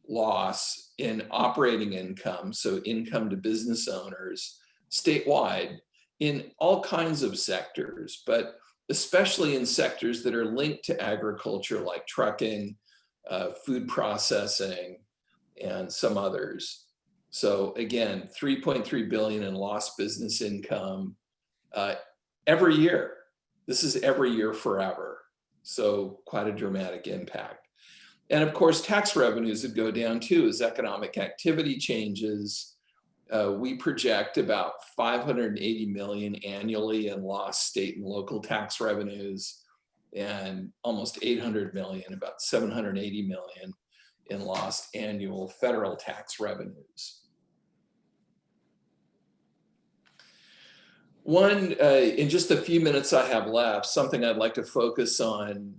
Speaker 5: loss in operating income, so income to business owners statewide in all kinds of sectors, but especially in sectors that are linked to agriculture like trucking, food processing, and some others. So again, 3.3 billion in lost business income every year. This is every year forever. So quite a dramatic impact. And of course, tax revenues would go down too as economic activity changes. We project about 580 million annually in lost state and local tax revenues, and almost 800 million, about 780 million in lost annual federal tax revenues. In just a few minutes I have left, something I'd like to focus on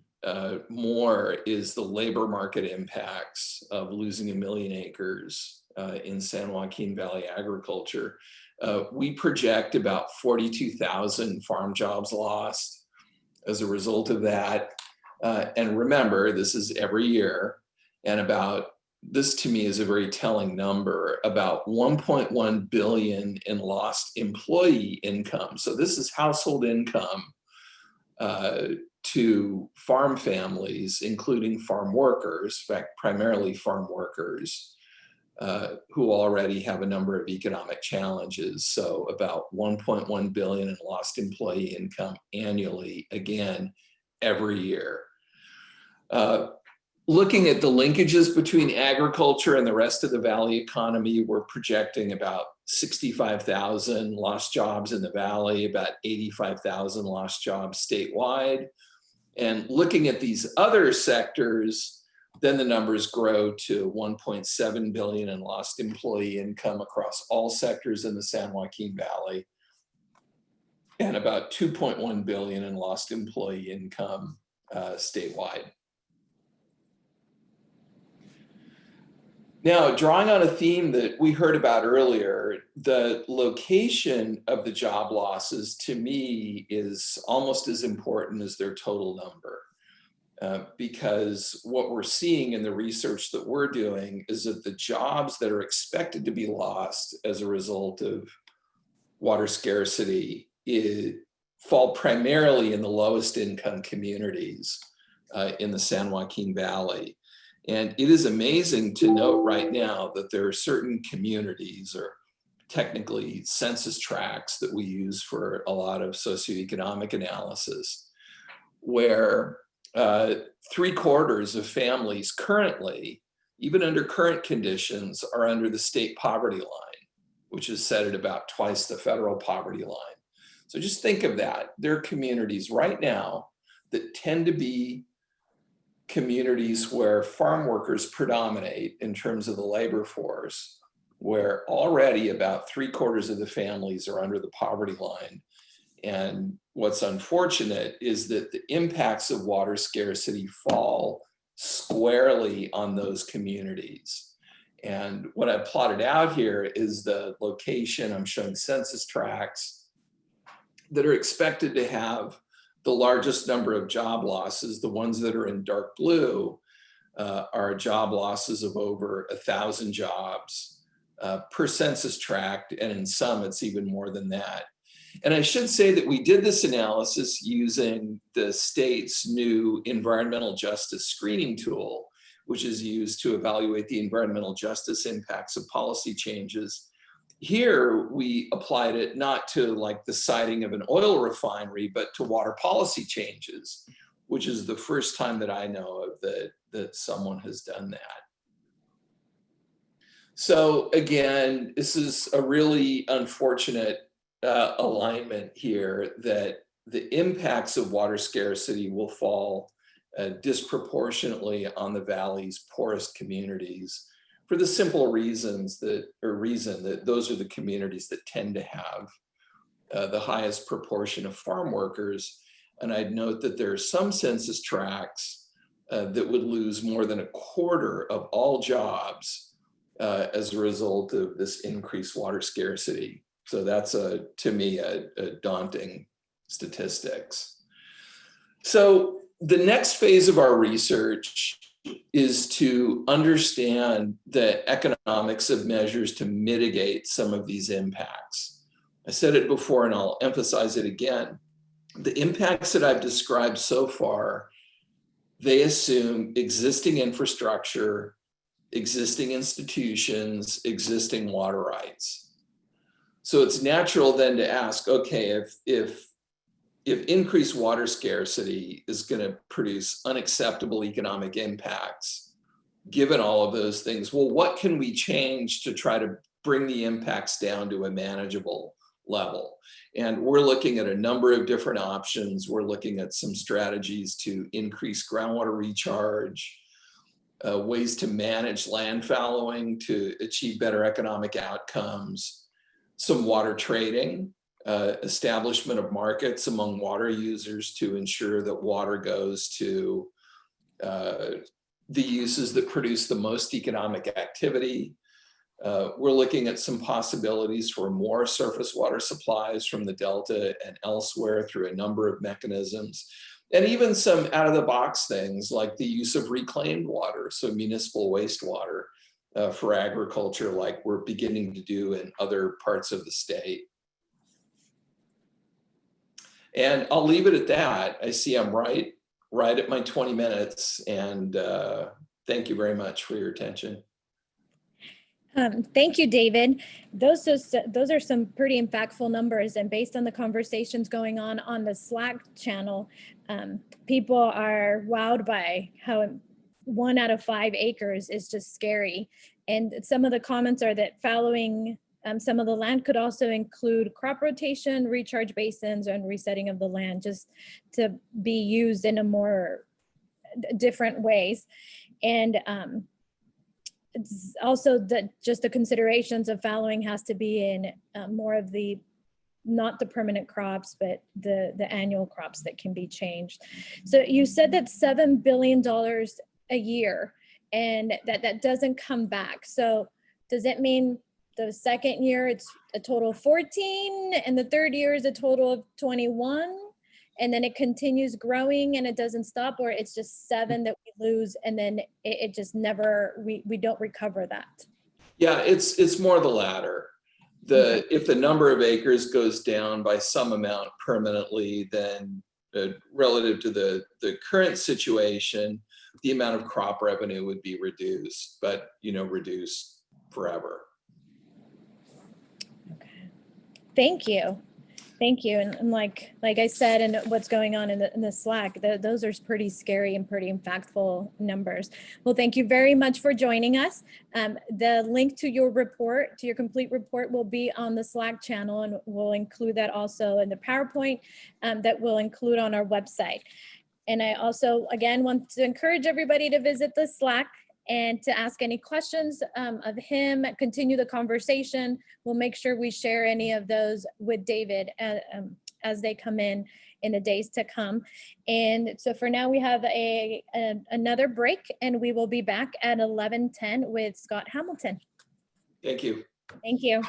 Speaker 5: more is the labor market impacts of losing 1 million acres in San Joaquin Valley agriculture. We project about 42,000 farm jobs lost as a result of that. And remember, this is every year, and this to me is a very telling number, about 1.1 billion in lost employee income. So this is household income to farm families, including farm workers, in fact, primarily farm workers, who already have a number of economic challenges. So about 1.1 billion in lost employee income annually, again, every year. Looking at the linkages between agriculture and the rest of the Valley economy, we're projecting about 65,000 lost jobs in the Valley, about 85,000 lost jobs statewide. And looking at these other sectors, then the numbers grow to 1.7 billion in lost employee income across all sectors in the San Joaquin Valley, and about 2.1 billion in lost employee income statewide. Now, drawing on a theme that we heard about earlier, the location of the job losses to me is almost as important as their total number. Because what we're seeing in the research that we're doing is that the jobs that are expected to be lost as a result of water scarcity fall primarily in the lowest income communities in the San Joaquin Valley. And it is amazing to note right now that there are certain communities, or technically census tracts that we use for a lot of socioeconomic analysis, where 3/4 of families currently, even under current conditions, are under the state poverty line, which is set at about twice the federal poverty line. So just think of that. There are communities right now that tend to be communities where farm workers predominate in terms of the labor force, where already about 3/4 of the families are under the poverty line. And what's unfortunate is that the impacts of water scarcity fall squarely on those communities. And what I've plotted out here is the location. I'm showing census tracts that are expected to have the largest number of job losses. The ones that are in dark blue are job losses of over 1,000 jobs per census tract, and in some it's even more than that. And I should say that we did this analysis using the state's new environmental justice screening tool, which is used to evaluate the environmental justice impacts of policy changes. Here, we applied it not to like the siting of an oil refinery, but to water policy changes, which is the first time that I know of that someone has done that. So again, this is a really unfortunate alignment here, that the impacts of water scarcity will fall disproportionately on the Valley's poorest communities, for the simple reason that those are the communities that tend to have the highest proportion of farm workers. And I'd note that there are some census tracts that would lose more than 1/4 of all jobs as a result of this increased water scarcity. So that's, to me, a daunting statistics. So the next phase of our research is to understand the economics of measures to mitigate some of these impacts. I said it before and I'll emphasize it again. The impacts that I've described so far, they assume existing infrastructure existing institutions, existing water rights. So it's natural then to ask, okay, if increased water scarcity is going to produce unacceptable economic impacts, given all of those things, well, what can we change to try to bring the impacts down to a manageable level? And we're looking at a number of different options. We're looking at some strategies to increase groundwater recharge, ways to manage land fallowing to achieve better economic outcomes, some water trading, establishment of markets among water users to ensure that water goes to the uses that produce the most economic activity. We're looking at some possibilities for more surface water supplies from the Delta and elsewhere through a number of mechanisms, and even some out-of-the-box things like the use of reclaimed water, so municipal wastewater for agriculture, like we're beginning to do in other parts of the state. And I'll leave it at that. I see I'm right at my 20 minutes, and thank you very much for your attention.
Speaker 1: Thank you, David. Those are some pretty impactful numbers, and based on the conversations going on the Slack channel, people are wowed by how 1 out of 5 acres is just scary. And some of the comments are that fallowing some of the land could also include crop rotation, recharge basins, and resetting of the land just to be used in a more different ways. And it's also that just the considerations of fallowing has to be in more of the, not the permanent crops, but the annual crops that can be changed. So you said that $7 billion a year, and that doesn't come back. So does it mean the second year it's a total of 14, and the third year is a total of 21? And then it continues growing and it doesn't stop, or it's just 7 that we lose and then it just never, we don't recover that?
Speaker 5: Yeah, it's more the latter. If the number of acres goes down by some amount permanently, then relative to the current situation, the amount of crop revenue would be reduced, but reduced forever.
Speaker 1: Okay. Thank you. Thank you. And like I said, and what's going on in the Slack, those are pretty scary and pretty impactful numbers. Well, thank you very much for joining us. The link to your report, to your complete report, will be on the Slack channel, and we'll include that also in the PowerPoint that we'll include on our website. And I also, again, want to encourage everybody to visit the Slack and to ask any questions of him, continue the conversation. We'll make sure we share any of those with David as they come in the days to come. And so for now, we have another break, and we will be back at 11:10 with Scott Hamilton.
Speaker 5: Thank you.
Speaker 1: Thank you.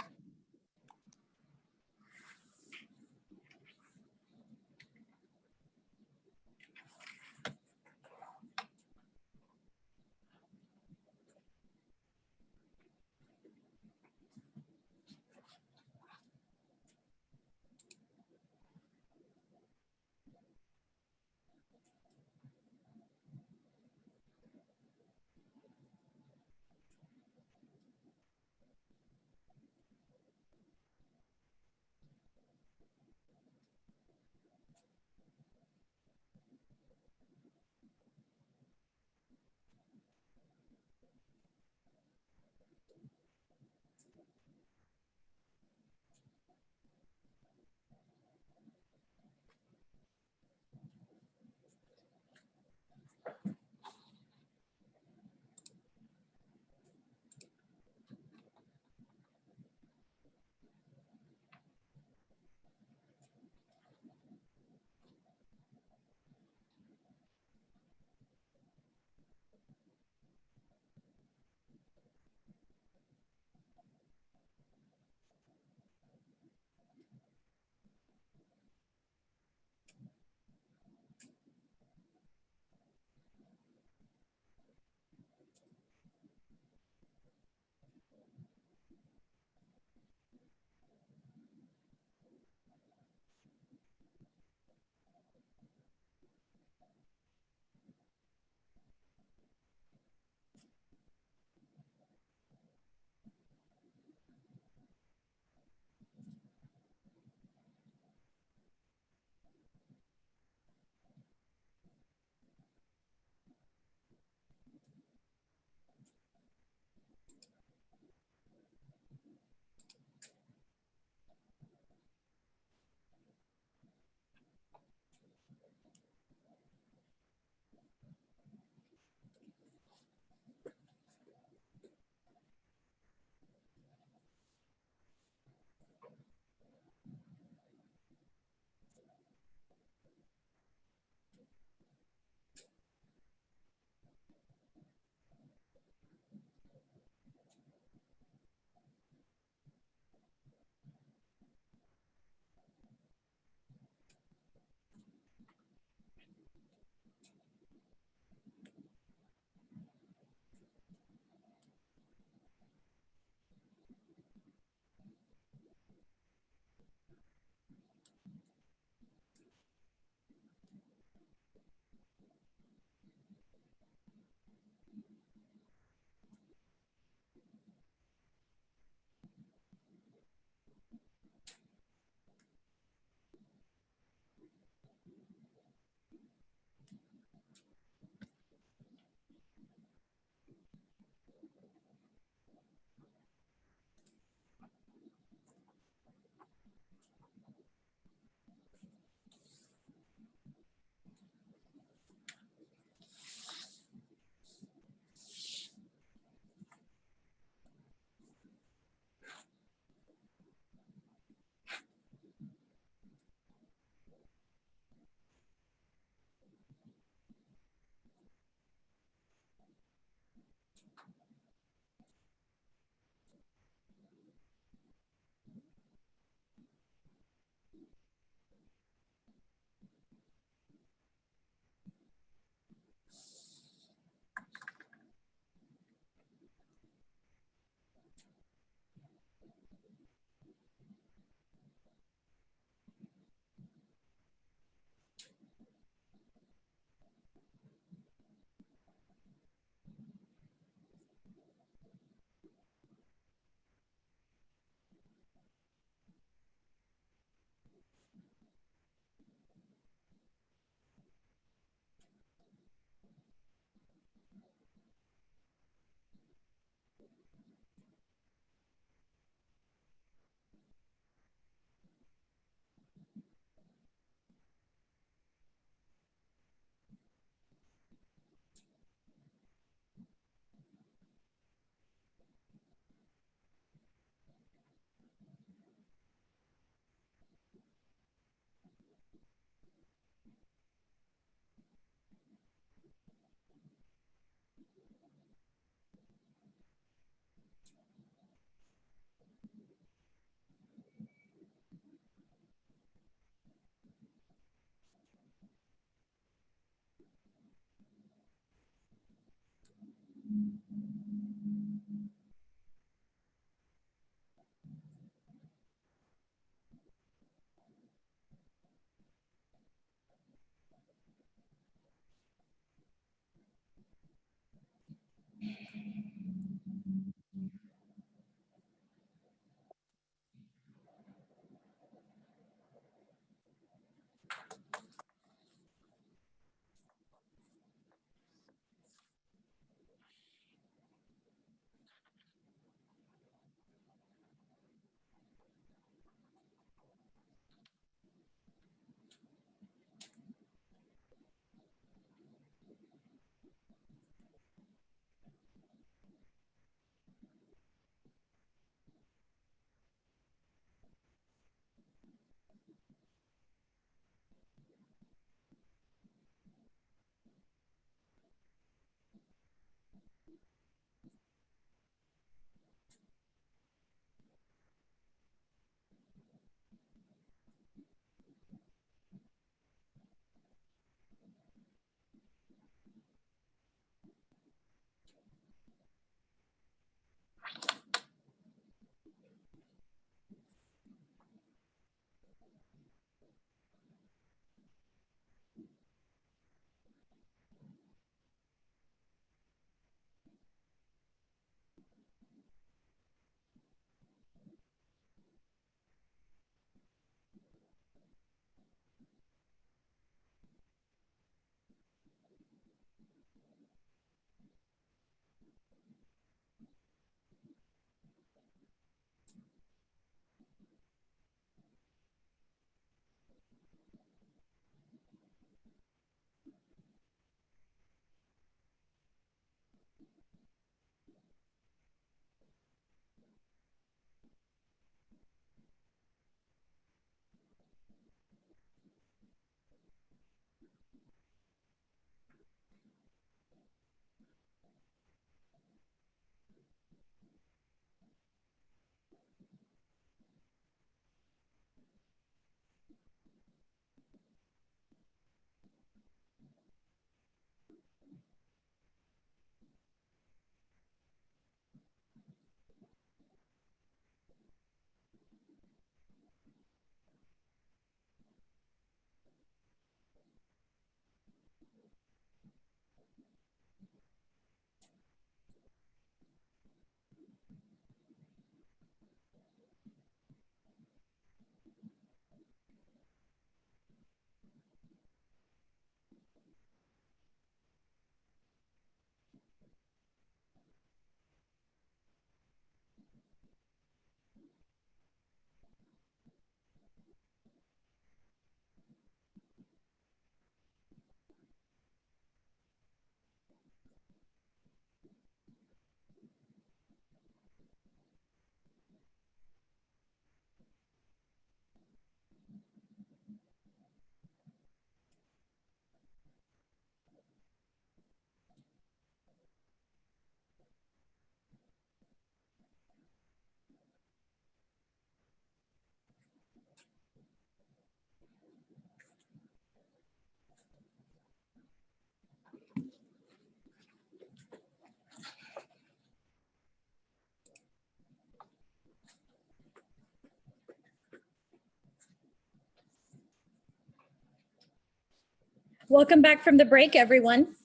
Speaker 1: Welcome back from the break, everyone.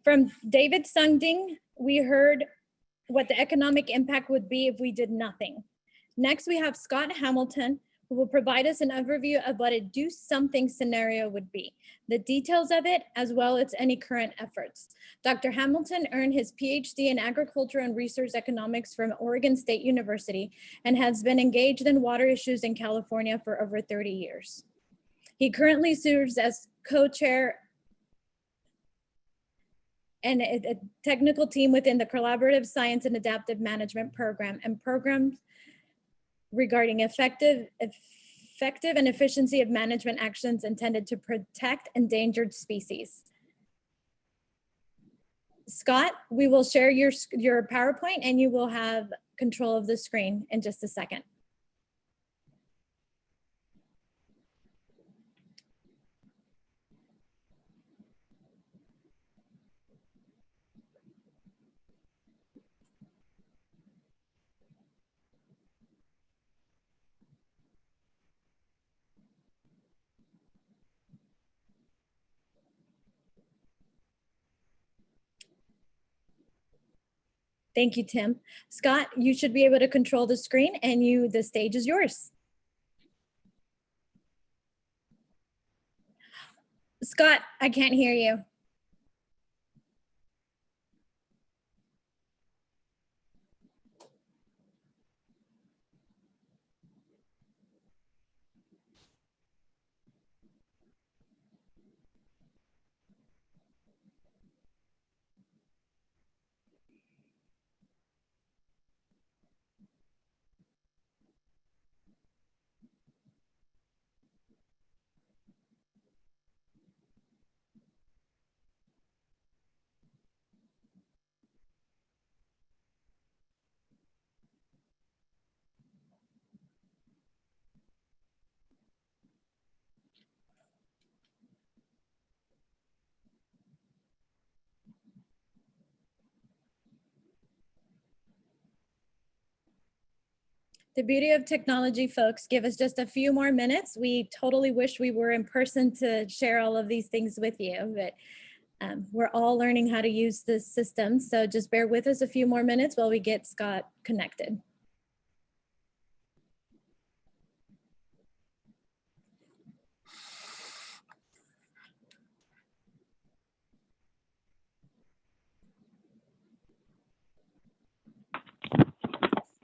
Speaker 1: From David Sunding, we heard what the economic impact would be if we did nothing. Next, we have Scott Hamilton, who will provide us an overview of what a do something scenario would be, the details of it, as well as any current efforts. Dr. Hamilton earned his PhD in agriculture and resource economics from Oregon State University and has been engaged in water issues in California for over 30 years. He currently serves as co-chair and a technical team within the Collaborative Science and Adaptive Management Program and programs regarding effective and efficiency of management actions intended to protect endangered species. Scott, we will share your PowerPoint and you will have control of the screen in just a second. Thank you, Tim. Scott, you should be able to control the screen and the stage is yours. Scott, I can't hear you. The beauty of technology, folks, give us just a few more minutes. We totally wish we were in person to share all of these things with you, but we're all learning how to use this system. So just bear with us a few more minutes while we get Scott connected.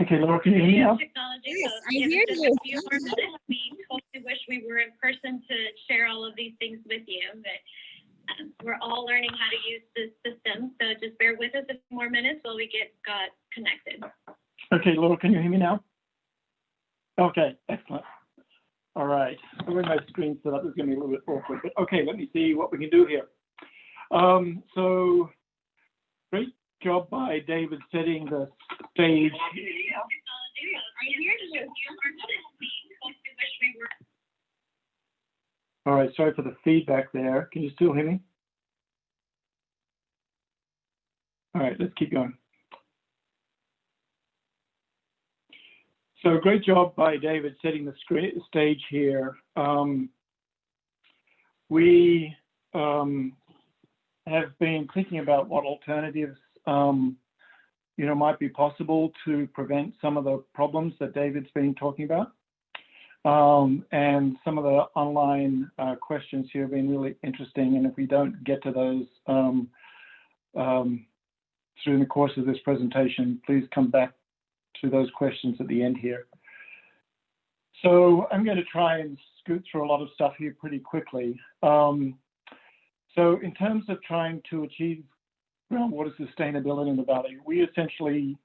Speaker 6: Okay, Laura, can you hear me now?
Speaker 1: Yes, I hear you. A few more minutes. We totally wish we were in person to share all of these things with you, but we're all learning how to use this system. So just bear with us a few more minutes while we get Scott connected.
Speaker 6: Okay, Laura, can you hear me now? Okay, excellent. All right, the way my screen's set up is going to be a little bit awkward, but okay, let me see what we can do here. So great job by David setting the stage. All right, sorry for the feedback there. Can you still hear me? All right, let's keep going. So great job by David setting the stage here. We have been thinking about what alternatives might be possible to prevent some of the problems that David's been talking about. And some of the online questions here have been really interesting. And if we don't get to those through the course of this presentation, please come back to those questions at the end here. So I'm going to try and scoot through a lot of stuff here pretty quickly. So in terms of trying to achieve groundwater sustainability in the valley, we essentially,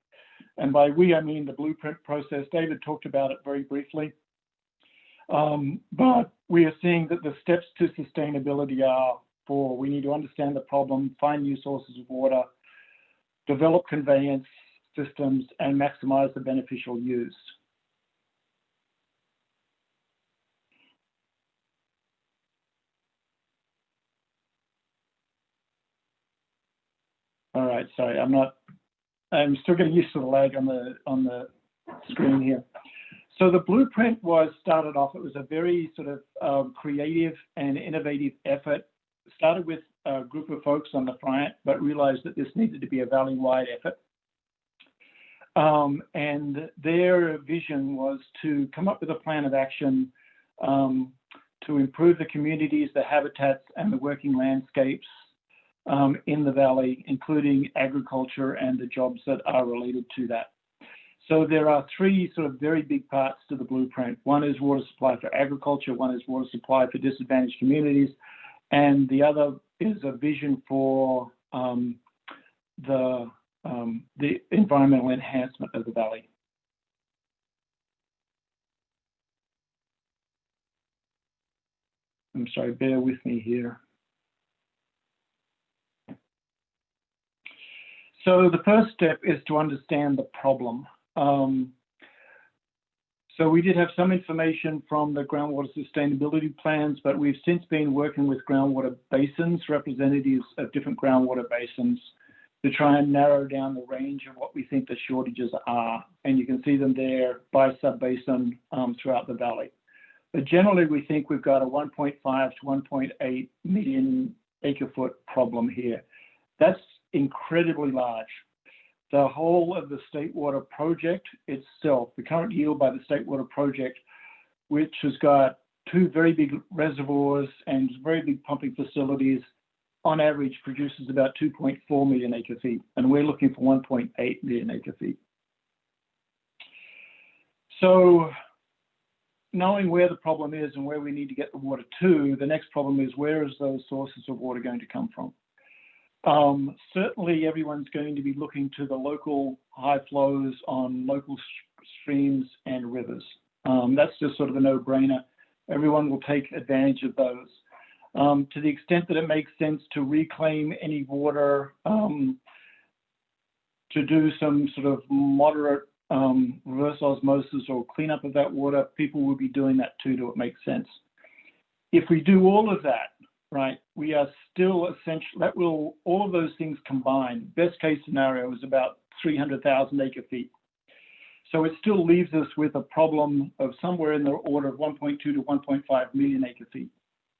Speaker 6: and by we I mean the blueprint process, David talked about it very briefly, but we are seeing that the steps to sustainability are four. We need to understand the problem, find new sources of water, develop conveyance systems, and maximize the beneficial use. All right, sorry, I'm still getting used to the lag on the screen here. So the blueprint was started off, it was a very sort of creative and innovative effort. Started with a group of folks on the front, but realized that this needed to be a valley-wide effort. And their vision was to come up with a plan of action to improve the communities, the habitats, and the working landscapes in the valley, including agriculture and the jobs that are related to that. So there are three sort of very big parts to the blueprint. One is water supply for agriculture, one is water supply for disadvantaged communities, and the other is a vision for the environmental enhancement of the valley. I'm sorry, bear with me here. So the first step is to understand the problem. So we did have some information from the groundwater sustainability plans, but we've since been working with groundwater basins, representatives of different groundwater basins, to try and narrow down the range of what we think the shortages are. And you can see them there by sub-basin throughout the valley. But generally, we think we've got a 1.5 to 1.8 million acre foot problem here. That's incredibly large. the whole of the State Water project itself, the current yield by the State Water project, which has got 2 very big reservoirs and very big pumping facilities, on average produces about 2.4 million acre feet, and we're looking for 1.8 million acre feet. So knowing where the problem is and where we need to get the water to, the next problem is where is those sources of water going to come from? Certainly everyone's going to be looking to the local high flows on local streams and rivers. That's just sort of a no-brainer. Everyone will take advantage of those. To the extent that it makes sense to reclaim any water, to do some sort of moderate reverse osmosis or cleanup of that water, people will be doing that too, to it makes sense. If we do all of that, right, we are still essentially, all of those things combined, best case scenario is about 300,000 acre feet. So it still leaves us with a problem of somewhere in the order of 1.2 to 1.5 million acre feet,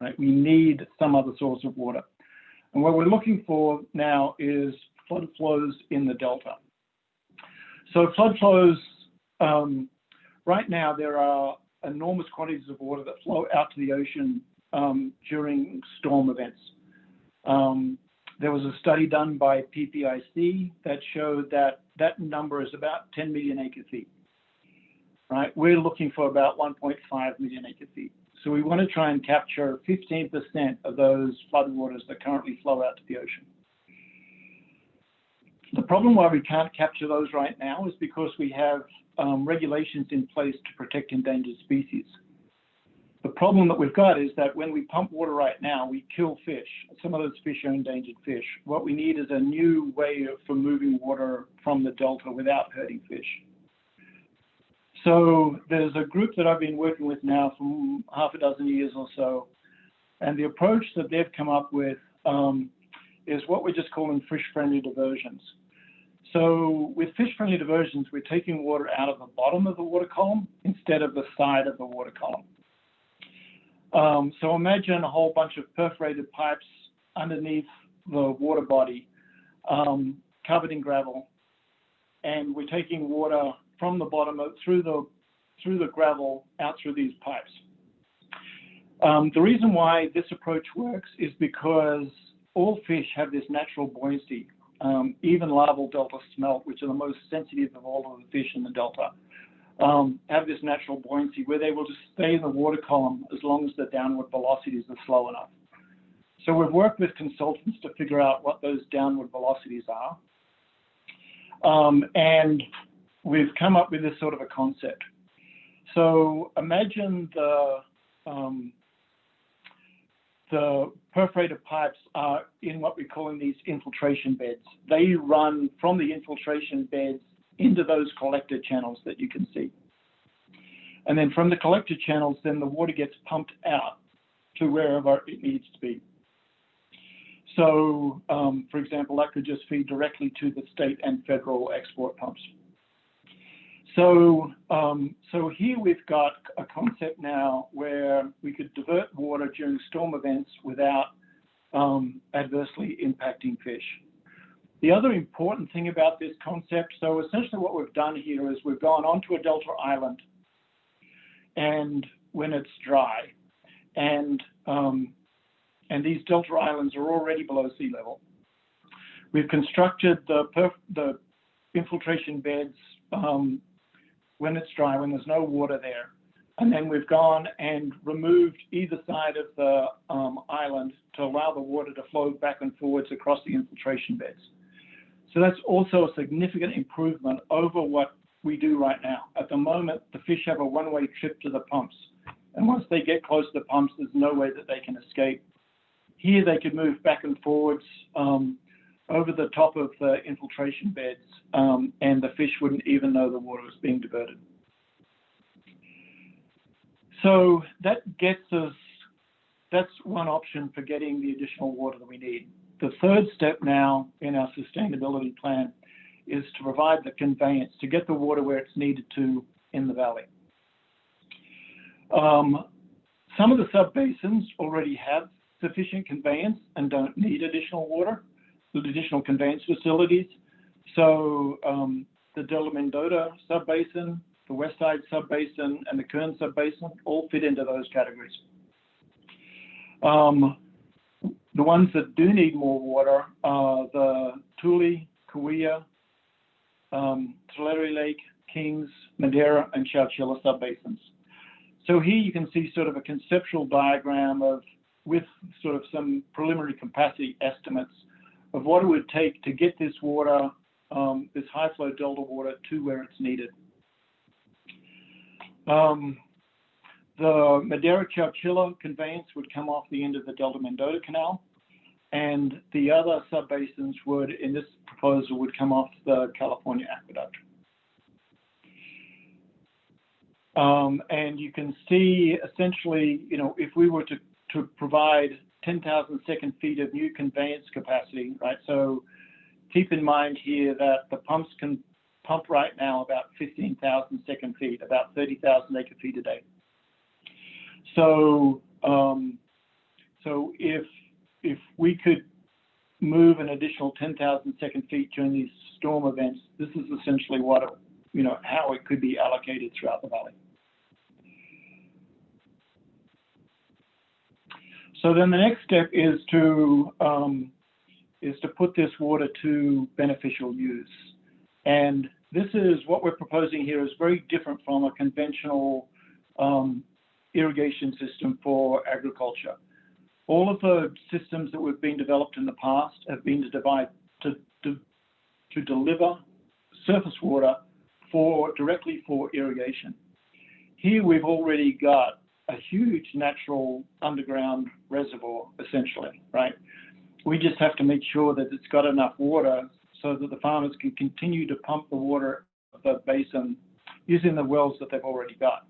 Speaker 6: right? We need some other source of water. And what we're looking for now is flood flows in the delta. So flood flows, right now there are enormous quantities of water that flow out to the ocean during storm events. There was a study done by PPIC that showed that that number is about 10 million acre feet, right? We're looking for about 1.5 million acre feet. So we want to try and capture 15% of those floodwaters that currently flow out to the ocean. The problem why we can't capture those right now is because we have regulations in place to protect endangered species. The problem that we've got is that when we pump water right now, we kill fish. Some of those fish are endangered fish. What we need is a new way for moving water from the delta without hurting fish. So there's a group that I've been working with now for half a dozen years or so, and the approach that they've come up with is what we're just calling fish-friendly diversions. So with fish-friendly diversions, we're taking water out of the bottom of the water column instead of the side of the water column. So imagine a whole bunch of perforated pipes underneath the water body, covered in gravel, and we're taking water from the bottom through the gravel out through these pipes. The reason why this approach works is because all fish have this natural buoyancy. Even larval delta smelt, which are the most sensitive of all of the fish in the delta, have this natural buoyancy where they will just stay in the water column as long as the downward velocities are slow enough. So we've worked with consultants to figure out what those downward velocities are. And we've come up with this sort of a concept. So imagine the perforated pipes are in what we're calling these infiltration beds. They run from the infiltration beds into those collector channels that you can see. And then from the collector channels, then the water gets pumped out to wherever it needs to be. So, for example, that could just feed directly to the state and federal export pumps. So, so here we've got a concept now where we could divert water during storm events without adversely impacting fish. The other important thing about this concept, so essentially what we've done here is we've gone onto a delta island, and when it's dry, and these delta islands are already below sea level. We've constructed the infiltration beds when it's dry, when there's no water there. And then we've gone and removed either side of the island to allow the water to flow back and forwards across the infiltration beds. So that's also a significant improvement over what we do right now. At the moment, the fish have a one-way trip to the pumps. And once they get close to the pumps, there's no way that they can escape. Here, they could move back and forwards over the top of the infiltration beds, and the fish wouldn't even know the water was being diverted. So that gets us, that's one option for getting the additional water that we need. The third step now in our sustainability plan is to provide the conveyance to get the water where it's needed to in the valley. Some of the subbasins already have sufficient conveyance and don't need additional water, with additional conveyance facilities. So the Delta Mendota subbasin, the West Side subbasin, and the Kern subbasin all fit into those categories. The ones that do need more water are the Tule, Kauai, Tulare Lake, Kings, Madeira, and Chowchilla subbasins. So here you can see sort of a conceptual diagram with sort of some preliminary capacity estimates of what it would take to get this water, this high flow delta water, to where it's needed. The Madeira Chowchilla conveyance would come off the end of the Delta Mendota Canal, and the other subbasins would, in this proposal, would come off the California Aqueduct. And you can see essentially, you know, if we were to provide 10,000 second feet of new conveyance capacity, right? So keep in mind here that the pumps can pump right now about 15,000 second feet, about 30,000 acre feet a day. So, if we could move an additional 10,000 second feet during these storm events, this is essentially what, you know, how it could be allocated throughout the valley. So then the next step is to put this water to beneficial use. And this is what we're proposing here is very different from a conventional irrigation system for agriculture. All of the systems that have been developed in the past have been to deliver surface water directly for irrigation. Here we've already got a huge natural underground reservoir, essentially, right? We just have to make sure that it's got enough water so that the farmers can continue to pump the water of the basin using the wells that they've already got.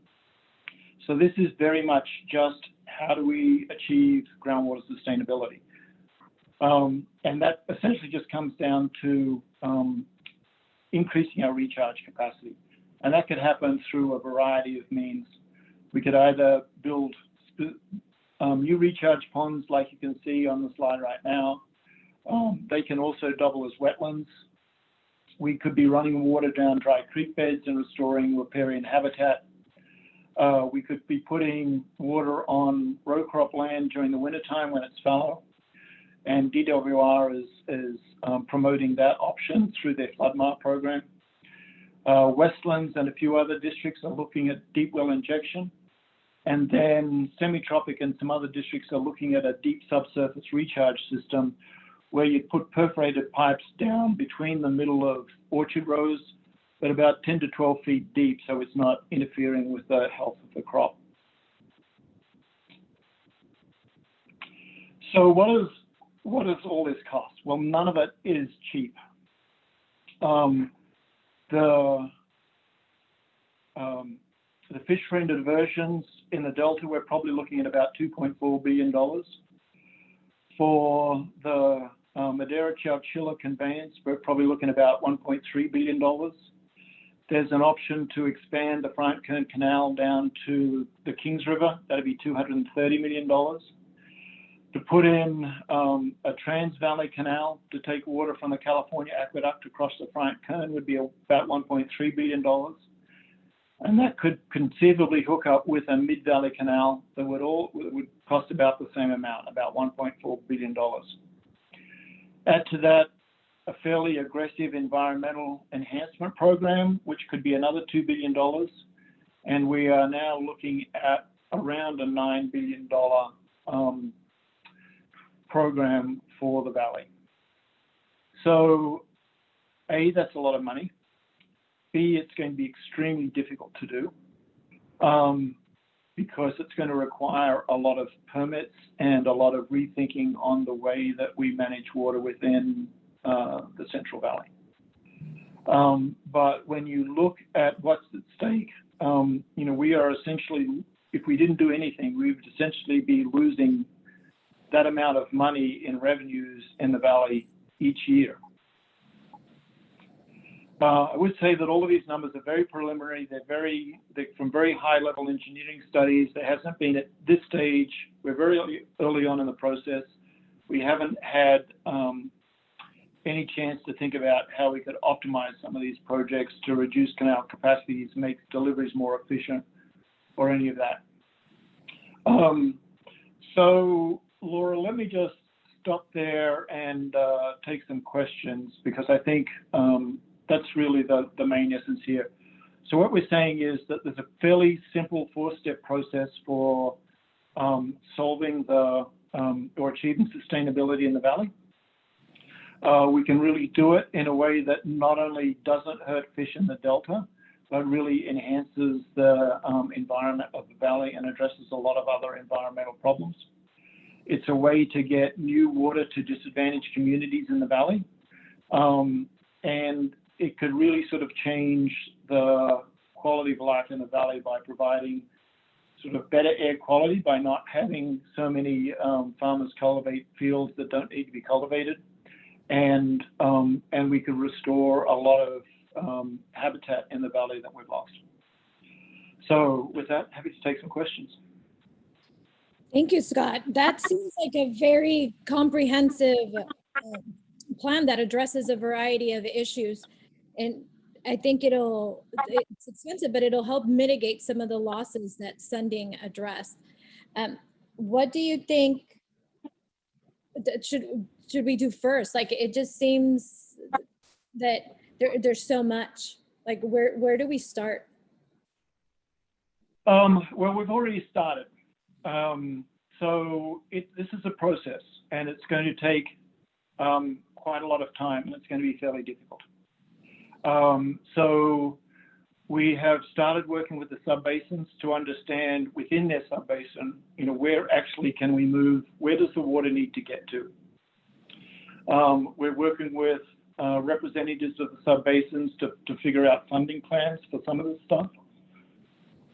Speaker 6: So this is very much just how do we achieve groundwater sustainability. And that essentially just comes down to increasing our recharge capacity. And that could happen through a variety of means. We could either build new recharge ponds like you can see on the slide right now. They can also double as wetlands. We could be running water down dry creek beds and restoring riparian habitat. We could be putting water on row crop land during the wintertime when it's fallow. And DWR is promoting that option through their floodmart program. Westlands and a few other districts are looking at deep well injection. And then Semi-Tropic and some other districts are looking at a deep subsurface recharge system where you put perforated pipes down between the middle of orchard rows, but about 10 to 12 feet deep, so it's not interfering with the health of the crop. So what does all this cost? Well, none of it is cheap. The fish friend diversions in the Delta, we're probably looking at about $2.4 billion. For the Madeira Chowchilla conveyance, we're probably looking at about $1.3 billion. There's an option to expand the Bryant Kern Canal down to the Kings River. That'd be $230 million. To put in a Trans-Valley Canal to take water from the California Aqueduct across the Bryant Kern would be about $1.3 billion. And that could conceivably hook up with a Mid-Valley Canal that would cost about the same amount, about $1.4 billion. Add to that a fairly aggressive environmental enhancement program, which could be another $2 billion. And we are now looking at around a $9 billion program for the valley. So A, that's a lot of money. B, it's going to be extremely difficult to do because it's going to require a lot of permits and a lot of rethinking on the way that we manage water within the Central Valley. But when you look at what's at stake, you know, we are essentially, if we didn't do anything, we would essentially be losing that amount of money in revenues in the valley each year. I would say that all of these numbers are very preliminary. They're from very high-level engineering studies. There hasn't been at this stage. We're very early on in the process. We haven't had any chance to think about how we could optimize some of these projects to reduce canal capacities, make deliveries more efficient, or any of that. So Laura, let me just stop there and take some questions, because I think that's really the main essence here. So what we're saying is that there's a fairly simple 4-step process for solving or achieving sustainability in the valley. We can really do it in a way that not only doesn't hurt fish in the delta, but really enhances the environment of the valley and addresses a lot of other environmental problems. It's a way to get new water to disadvantaged communities in the valley. And it could really sort of change the quality of life in the valley by providing sort of better air quality, by not having so many farmers cultivate fields that don't need to be cultivated. And we could restore a lot of habitat in the valley that we've lost. So with that, happy to take some questions.
Speaker 1: Thank you, Scott. That seems like a very comprehensive plan that addresses a variety of issues. And I think it's expensive, but it'll help mitigate some of the losses that Sunding addressed. What do you think that should we do first? Like, it just seems that there's so much. Like, where do we start?
Speaker 6: Well, we've already started. So this is a process, and it's going to take quite a lot of time, and it's going to be fairly difficult. So we have started working with the subbasins to understand within their subbasin, where actually can we move, where does the water need to get to? We're working with representatives of the subbasins to figure out funding plans for some of this stuff.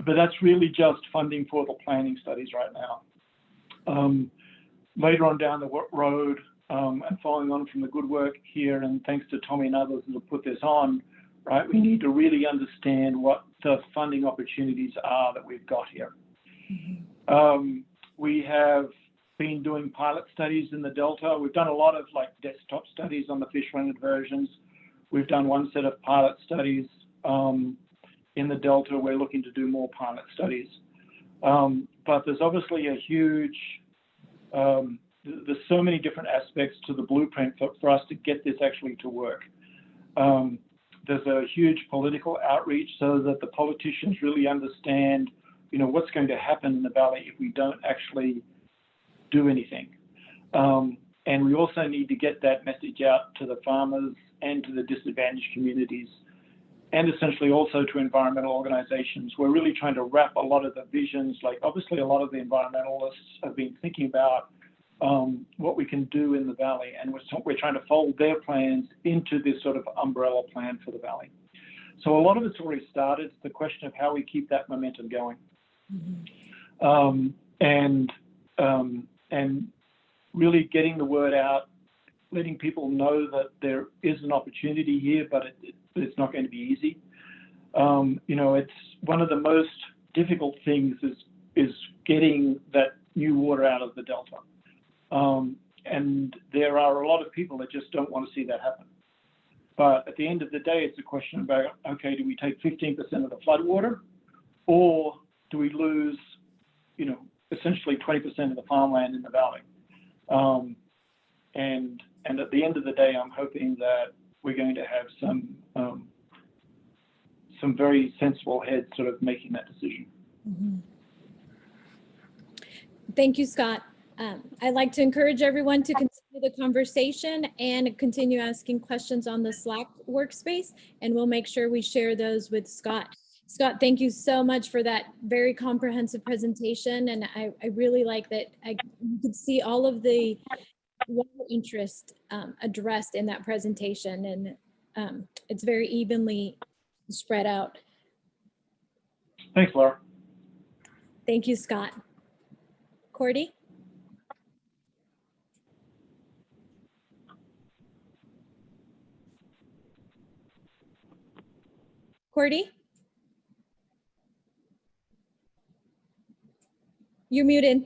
Speaker 6: But that's really just funding for the planning studies right now. Later on down the road, and following on from the good work here, and thanks to Tommy and others who put this on, right, we need to really understand what the funding opportunities are that we've got here. Mm-hmm. We have been doing pilot studies in the Delta. We've done a lot of desktop studies on the fish run diversions. We've done one set of pilot studies in the Delta. We're looking to do more pilot studies. But there's obviously a huge, there's so many different aspects to the blueprint for us to get this actually to work. There's a huge political outreach so that the politicians really understand, what's going to happen in the valley if we don't actually do anything. And we also need to get that message out to the farmers and to the disadvantaged communities, and essentially also to environmental organizations. We're really trying to wrap a lot of the visions, obviously a lot of the environmentalists have been thinking about what we can do in the valley, and we're trying to fold their plans into this sort of umbrella plan for the valley. So a lot of it's already started. It's the question of how we keep that momentum going. Mm-hmm. And really getting the word out, letting people know that there is an opportunity here, but it's not going to be easy. It's one of the most difficult things is getting that new water out of the Delta. And there are a lot of people that just don't want to see that happen. But at the end of the day, it's a question about, okay, do we take 15% of the flood water, or do we lose, essentially 20% of the farmland in the valley? And at the end of the day, I'm hoping that we're going to have some very sensible heads sort of making that decision.
Speaker 1: Mm-hmm. Thank you, Scott. I'd like to encourage everyone to continue the conversation and continue asking questions on the Slack workspace, and we'll make sure we share those with Scott. Scott, thank you so much for that very comprehensive presentation, and I really like that you could see all of the water interest addressed in that presentation, and it's very evenly spread out.
Speaker 6: Thanks, Laura.
Speaker 1: Thank you, Scott. Cordie? Cordie? You're muted.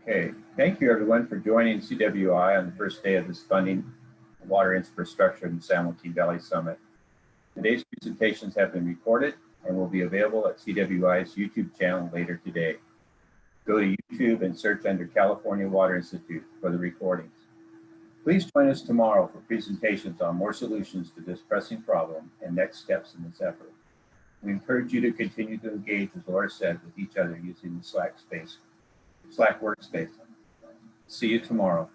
Speaker 3: Okay, thank you everyone for joining CWI on the first day of this funding water infrastructure in the San Joaquin Valley Summit. Today's presentations have been recorded and will be available at CWI's YouTube channel later today. Go to YouTube and search under California Water Institute for the recordings. Please join us tomorrow for presentations on more solutions to this pressing problem and next steps in this effort. We encourage you to continue to engage, as Laura said, with each other using the Slack workspace. See you tomorrow.